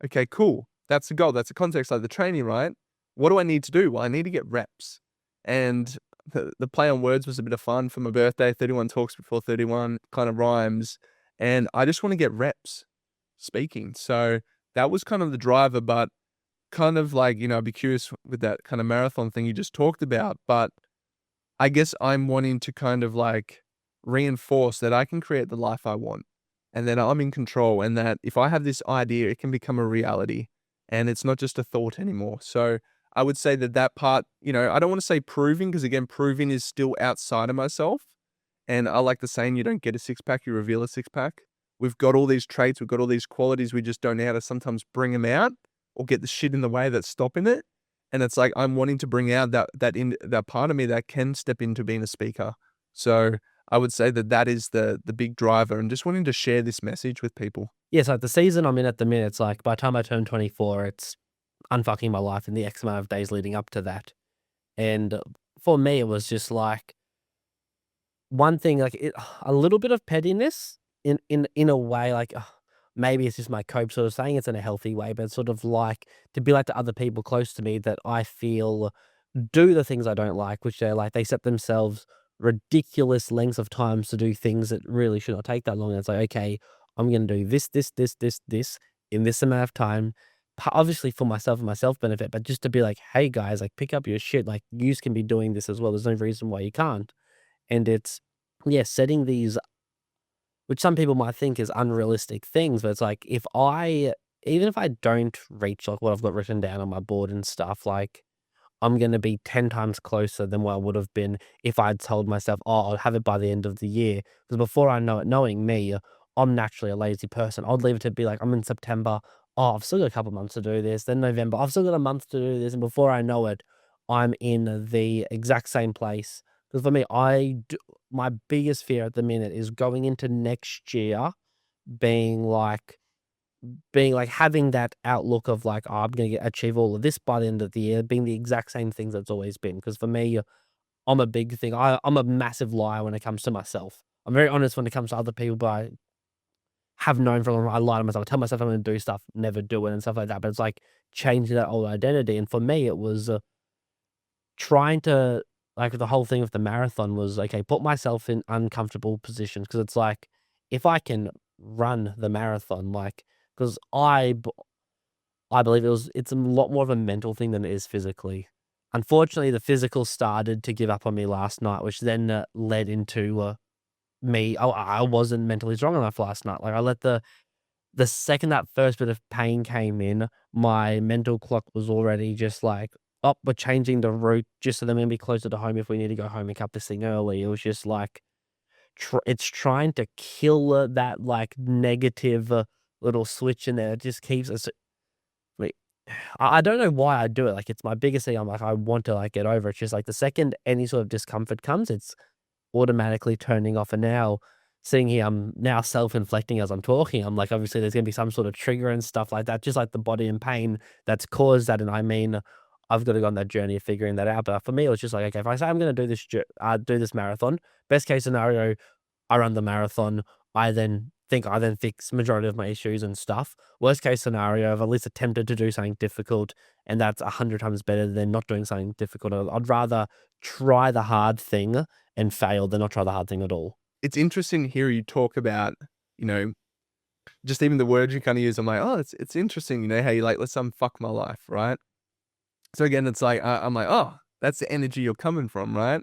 Okay, cool. That's the goal. That's the context, like the training, right? What do I need to do? Well, I need to get reps. And the play on words was a bit of fun for my birthday. 31 talks before 31 kind of rhymes. And I just want to get reps speaking. So that was kind of the driver, but kind of like, I'd be curious with that kind of marathon thing you just talked about. But I guess I'm wanting to kind of like reinforce that I can create the life I want and that I'm in control, and that if I have this idea, it can become a reality and it's not just a thought anymore. So I would say that part, I don't want to say proving, because again, proving is still outside of myself. And I like the saying, you don't get a six pack, you reveal a six pack. We've got all these traits, we've got all these qualities. We just don't know how to sometimes bring them out or get the shit in the way that's stopping it. And it's like, I'm wanting to bring out that part of me that can step into being a speaker. So I would say that is the big driver, and just wanting to share this message with people. Yeah, so the season I'm in at the minute, it's like by the time I turn 24, it's unfucking my life in the X amount of days leading up to that. And for me, it was just like one thing, like a little bit of pettiness in a way, like maybe it's just my cope sort of saying it's in a healthy way, but it's sort of like to be like to other people close to me that I feel do the things I don't like, which they're like they set themselves ridiculous lengths of times to do things that really should not take that long. And it's like, okay, I'm gonna do this in this amount of time. Obviously for myself and my self benefit, but just to be like, hey guys, like pick up your shit. Like you can be doing this as well. There's no reason why you can't. And it's, yeah, setting these, which some people might think is unrealistic things, but it's like even if I don't reach like what I've got written down on my board and stuff, like I'm gonna be 10 times closer than what I would have been if I'd told myself, "Oh, I'll have it by the end of the year." Because before I know it, knowing me, I'm naturally a lazy person. I'd leave it to be like, I'm in September, "Oh, I've still got a couple months to do this." Then November, "I've still got a month to do this." And before I know it, I'm in the exact same place. Because for me, my biggest fear at the minute is going into next year being like having that outlook of like, "Oh, I'm gonna achieve all of this by the end of the year," being the exact same things that's always been. Because for me, I'm a big thing. I'm a massive liar when it comes to myself. I'm very honest when it comes to other people, but I have known for a long time, I lie to myself. I tell myself I'm gonna do stuff, never do it and stuff like that. But it's like changing that old identity. And for me, it was trying to like the whole thing of the marathon was, okay, put myself in uncomfortable positions, because it's like, if I can run the marathon, like, because I believe it's a lot more of a mental thing than it is physically. Unfortunately, the physical started to give up on me last night, which then led into me. I wasn't mentally strong enough last night. Like I let the second that first bit of pain came in, my mental clock was already just like, oh, we're changing the route just so that we're gonna be closer to home if we need to go home and cut this thing early. It was just like it's trying to kill that like negative little switch in there. It just keeps us. Wait, I don't know why I do it. Like it's my biggest thing. I'm like I want to like get over. It's just like the second any sort of discomfort comes, it's automatically turning off. And now, seeing here, I'm now self-inflicting as I'm talking. I'm like, obviously, there's gonna be some sort of trigger and stuff like that, just like the body in pain that's caused that. And I mean, I've got to go on that journey of figuring that out. But for me, it was just like, okay, if I say I'm gonna do this marathon, best case scenario, I run the marathon. I then fix majority of my issues and stuff. Worst case scenario, I've at least attempted to do something difficult, and that's 100 times better than not doing something difficult. I'd rather try the hard thing and fail than not try the hard thing at all. It's interesting to hear you talk about, you know, just even the words you kind of use. I'm like, oh, it's interesting, how you like, let's unfuck my life, right? So again, it's like, I'm like, oh, that's the energy you're coming from, right?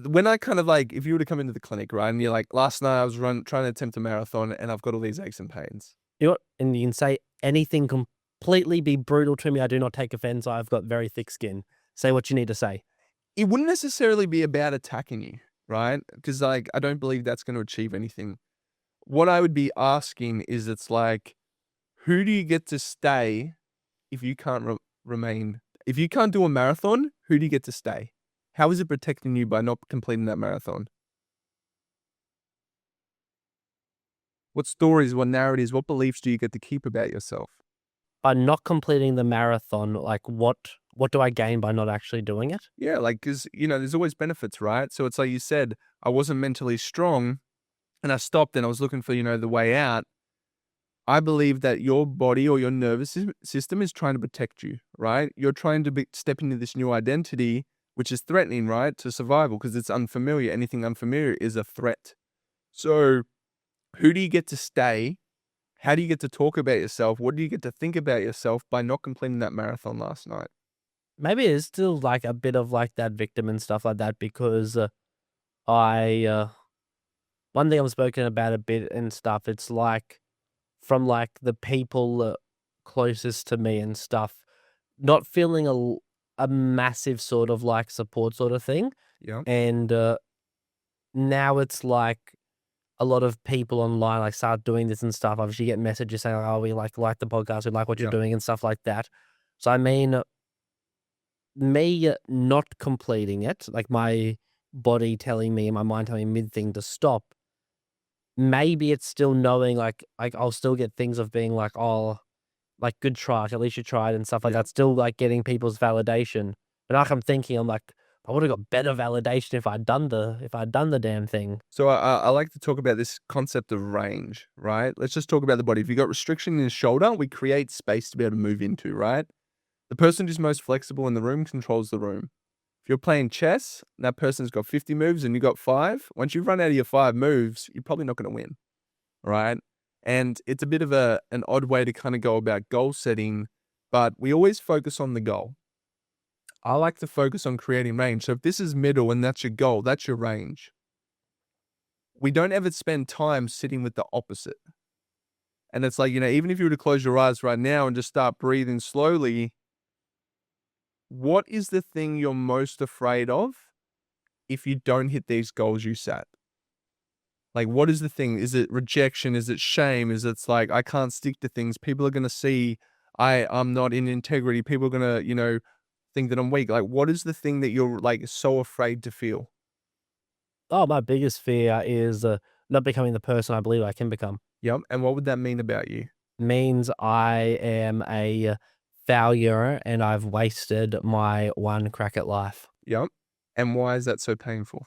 When I kind of like, if you were to come into the clinic, right, and you're like, last night I was trying to attempt a marathon and I've got all these aches and pains. You know what? And you can say anything, completely be brutal to me. I do not take offense. I've got very thick skin. Say what you need to say. It wouldn't necessarily be about attacking you, right? Because like, I don't believe that's going to achieve anything. What I would be asking is, it's like, who do you get to stay if you can't remain? If you can't do a marathon, who do you get to stay? How is it protecting you by not completing that marathon? What stories, what narratives, what beliefs do you get to keep about yourself? by not completing the marathon, like, what do I gain by not actually doing it? Yeah, like, because there's always benefits, right? So it's like you said, I wasn't mentally strong and I stopped and I was looking for, the way out. I believe that your body or your nervous system is trying to protect you, right? You're trying to step into this new identity, which is threatening, right, to survival because it's unfamiliar. Anything unfamiliar is a threat. So, who do you get to stay? How do you get to talk about yourself? What do you get to think about yourself by not completing that marathon last night? Maybe it is still, like, a bit of, like, that victim and stuff like that because, I, one thing I've spoken about a bit and stuff, it's like from, like, the people, closest to me and stuff, not feeling a massive sort of, like, support sort of thing, Yeah, and, now it's like a lot of people online, like, start doing this and stuff. Obviously, you get messages saying, "Oh, we like the podcast, we like what you're yeah. doing," and stuff like that. So, I mean, me not completing it, like, my body telling me and my mind telling me mid-thing to stop, maybe it's still knowing, like, I'll still get things of being like, "Oh, like, good try, at least you tried," and stuff like Yeah. that, still, like, getting people's validation. But, like, I'm thinking, I'm like, "I would've got better validation if I'd done the damn thing." So I like to talk about this concept of range, right? Let's just talk about the body. If you got restriction in the shoulder, we create space to be able to move into, right? The person who's most flexible in the room controls the room. If you're playing chess, and that person's got 50 moves and you got 5, once you run out of your 5 moves, you're probably not gonna win, right? And it's a bit of an odd way to kinda go about goal setting, but we always focus on the goal. I like to focus on creating range. So if this is middle and that's your goal, that's your range. We don't ever spend time sitting with the opposite. And it's like, even if you were to close your eyes right now and just start breathing slowly, what is the thing you're most afraid of if you don't hit these goals you set? Like, what is the thing? Is it rejection? Is it shame? Is it's like, I can't stick to things. People are going to see I'm not in integrity. People are going to, think that I'm weak. Like, what is the thing that you're like so afraid to feel? Oh, my biggest fear is, not becoming the person I believe I can become. Yep. And what would that mean about you? Means I am a failure and I've wasted my one crack at life Yep. And why is that so painful?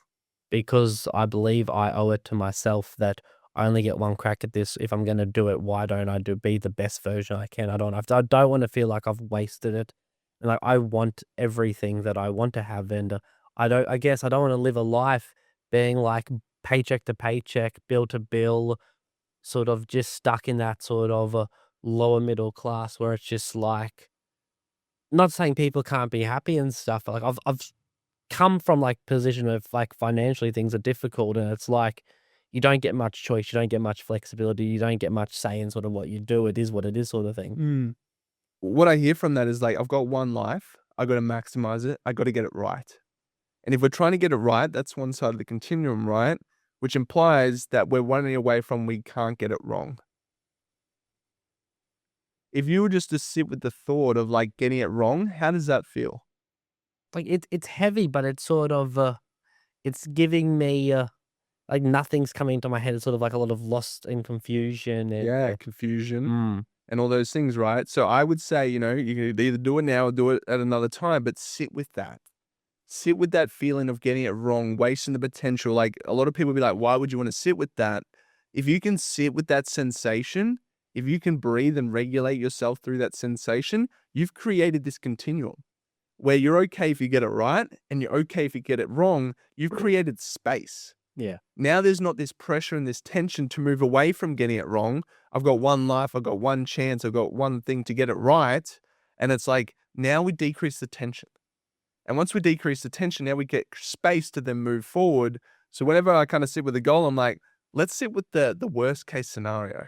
because I believe I owe it to myself that I only get one crack at this. If I'm gonna do it, why don't I be the best version I can? I don't wanna feel like I've wasted it, and, like, I want everything that I want to have, and, I guess I don't wanna live a life being, like, paycheck to paycheck, bill to bill, sort of just stuck in that sort of, lower middle class where it's just like not saying people can't be happy and stuff, but, like, I've come from, like, position of, like, financially things are difficult, and it's like, you don't get much choice, you don't get much flexibility, you don't get much say in sort of what you do, it is what it is sort of thing. Mm. What I hear from that is like, I've got one life. I got to maximize it. I got to get it right. And if we're trying to get it right, that's one side of the continuum, right? Which implies that we're running away from we can't get it wrong. If you were just to sit with the thought of like getting it wrong, how does that feel? Like, it's heavy, but it's sort of, it's giving me, like, nothing's coming into my head, it's sort of like a lot of lost and confusion and, Yeah, confusion mm, and all those things, right? So I would say, you can either do it now or do it at another time, but sit with that. Sit with that feeling of getting it wrong, wasting the potential. Like a lot of people be like, why would you want to sit with that? If you can sit with that sensation, if you can breathe and regulate yourself through that sensation, you've created this continuum where you're okay if you get it right and you're okay if you get it wrong. You've created space. yeah. Now there's not this pressure and this tension to move away from getting it wrong. I've got one life, I've got one chance, I've got one thing to get it right. And it's like, now we decrease the tension. And once we decrease the tension, now we get space to then move forward. So whenever I kind of sit with a goal, I'm like, let's sit with the worst case scenario.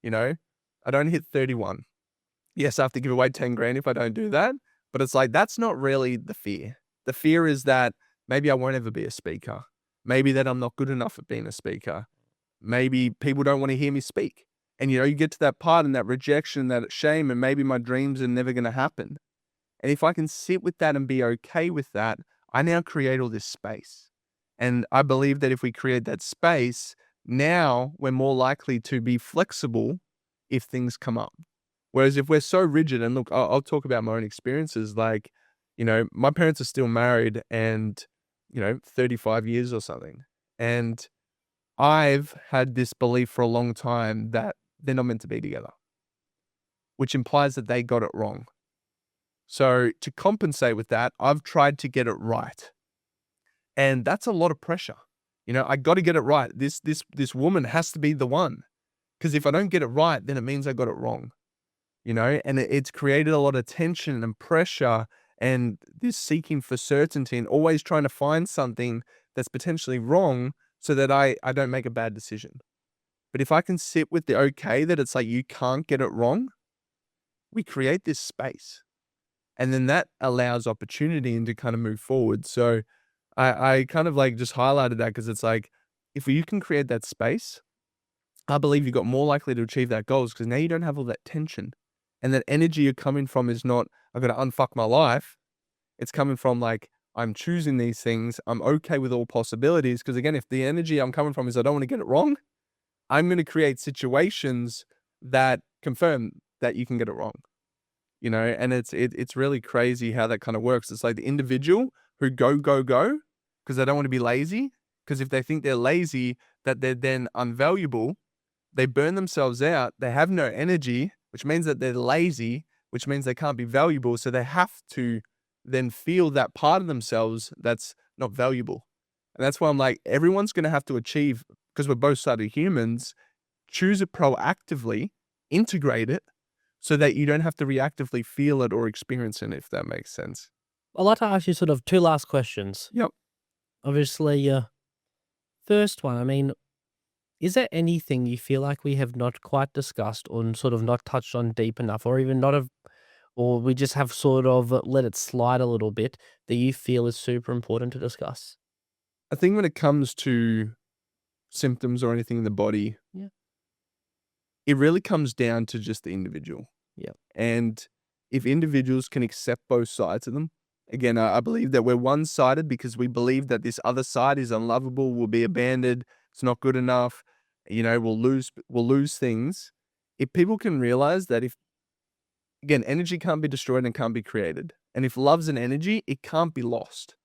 You know, I don't hit 31. Yes, I have to give away 10 grand if I don't do that. But it's like, that's not really the fear. The fear is that maybe I won't ever be a speaker. Maybe that I'm not good enough at being a speaker. Maybe people don't want to hear me speak. And, you get to that part and that rejection, that shame, and maybe my dreams are never going to happen. And if I can sit with that and be okay with that, I now create all this space. And I believe that if we create that space, now we're more likely to be flexible if things come up. Whereas if we're so rigid, and look, I'll talk about my own experiences. Like, my parents are still married and, 35 years or something. And I've had this belief for a long time that they're not meant to be together, which implies that they got it wrong. So to compensate with that, I've tried to get it right. And that's a lot of pressure. I got to get it right. This woman has to be the one. Because if I don't get it right, then it means I got it wrong. And it's created a lot of tension and pressure and this seeking for certainty and always trying to find something that's potentially wrong so that I don't make a bad decision. But if I can sit with the okay that it's like you can't get it wrong, we create this space. And then that allows opportunity and to kind of move forward. So I kind of like just highlighted that because it's like, if you can create that space, I believe you got more likely to achieve that goals because now you don't have all that tension. And that energy you're coming from is not, I've got to unfuck my life. It's coming from like, I'm choosing these things. I'm okay with all possibilities. Because again, if the energy I'm coming from is I don't want to get it wrong, I'm going to create situations that confirm that you can get it wrong. And it's really crazy how that kind of works. It's like the individual who go because they don't want to be lazy. Because if they think they're lazy, that they're then unvaluable, they burn themselves out. They have no energy, which means that they're lazy, which means they can't be valuable. So they have to then feel that part of themselves that's not valuable. And that's why I'm like, everyone's going to have to achieve, because we're both side of humans, choose it proactively, integrate it, so that you don't have to reactively feel it or experience it, if that makes sense. I'd like to ask you sort of 2 last questions. Yep. Obviously, first one, I mean, is there anything you feel like we have not quite discussed or sort of not touched on deep enough, or even not have, or we just have sort of let it slide a little bit, that you feel is super important to discuss? I think when it comes to symptoms or anything in the body, Yeah. it really comes down to just the individual. Yep. And if individuals can accept both sides of them, again, I believe that we're one-sided because we believe that this other side is unlovable, will be abandoned, it's not good enough, we'll lose things. If people can realize that again, energy can't be destroyed and can't be created. And if love's an energy, it can't be lost.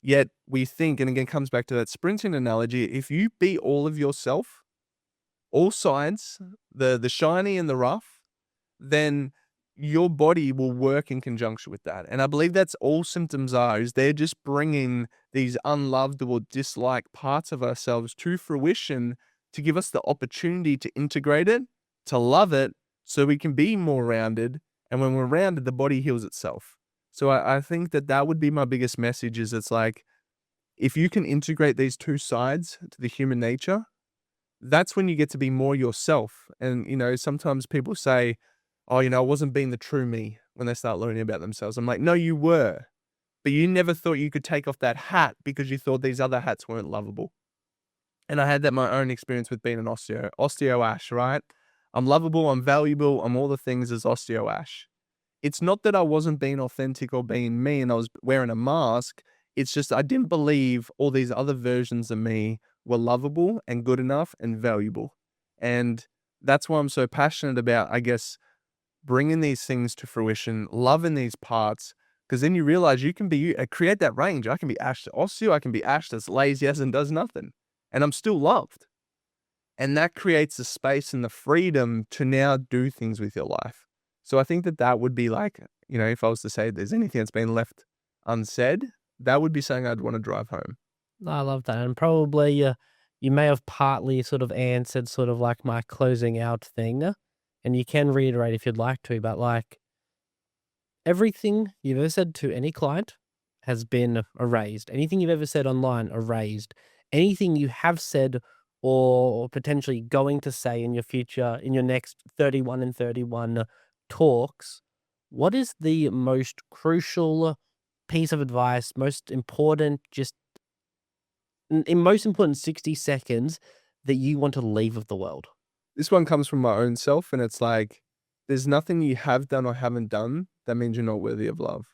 Yet we think, and again, comes back to that sprinting analogy, if you be all of yourself, all sides, the shiny and the rough, then your body will work in conjunction with that. And I believe that's all symptoms are, is they're just bringing these unloved or disliked parts of ourselves to fruition to give us the opportunity to integrate it, to love it, so we can be more rounded. And when we're rounded, the body heals itself. So I think that would be my biggest message is it's like, if you can integrate these two sides to the human nature, that's when you get to be more yourself. And, sometimes people say, oh, I wasn't being the true me when they start learning about themselves. I'm like, no, you were, but you never thought you could take off that hat because you thought these other hats weren't lovable. And I had that my own experience with being an osteo Ash, right? I'm lovable, I'm valuable, I'm all the things as osteo Ash. It's not that I wasn't being authentic or being me and I was wearing a mask. It's just I didn't believe all these other versions of me were lovable and good enough and valuable. And that's why I'm so passionate about, I guess, bringing these things to fruition, loving these parts, because then you realize you can be, create that range. I can be Ash to osteo, I can be Ash that's lazy as and does nothing, and I'm still loved. And that creates the space and the freedom to now do things with your life. So I think that would be like, if I was to say there's anything that's been left unsaid, that would be something I'd want to drive home. I love that, and probably, you may have partly sort of answered sort of like my closing out thing, and you can reiterate if you'd like to, but, like, everything you've ever said to any client has been erased. Anything you've ever said online, erased. Anything you have said or potentially going to say in your future, in your next 31 and 31 talks, what is the most crucial piece of advice, most important, just in most important 60 seconds that you want to leave with the world? This one comes from my own self, and it's like, there's nothing you have done or haven't done that means you're not worthy of love.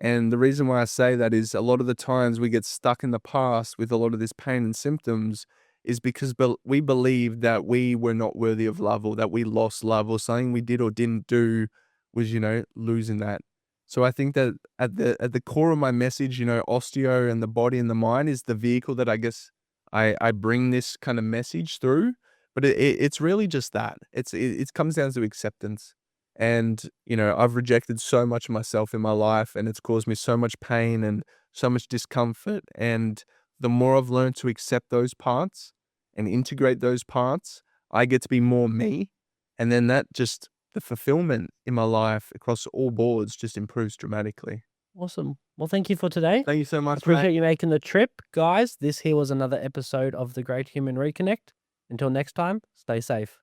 And the reason why I say that is a lot of the times we get stuck in the past with a lot of this pain and symptoms is because we believed that we were not worthy of love, or that we lost love, or something we did or didn't do was, losing that. So I think that at the core of my message, osteo and the body and the mind is the vehicle that I guess I bring this kind of message through. But it's really just that. It comes down to acceptance. And, I've rejected so much of myself in my life, and it's caused me so much pain and so much discomfort. And the more I've learned to accept those parts and integrate those parts, I get to be more me. And then the fulfillment in my life across all boards just improves dramatically. Awesome. Well, thank you for today. Thank you so much, mate. Appreciate you making the trip, guys. This here was another episode of The Great Human Reconnect. Until next time, stay safe.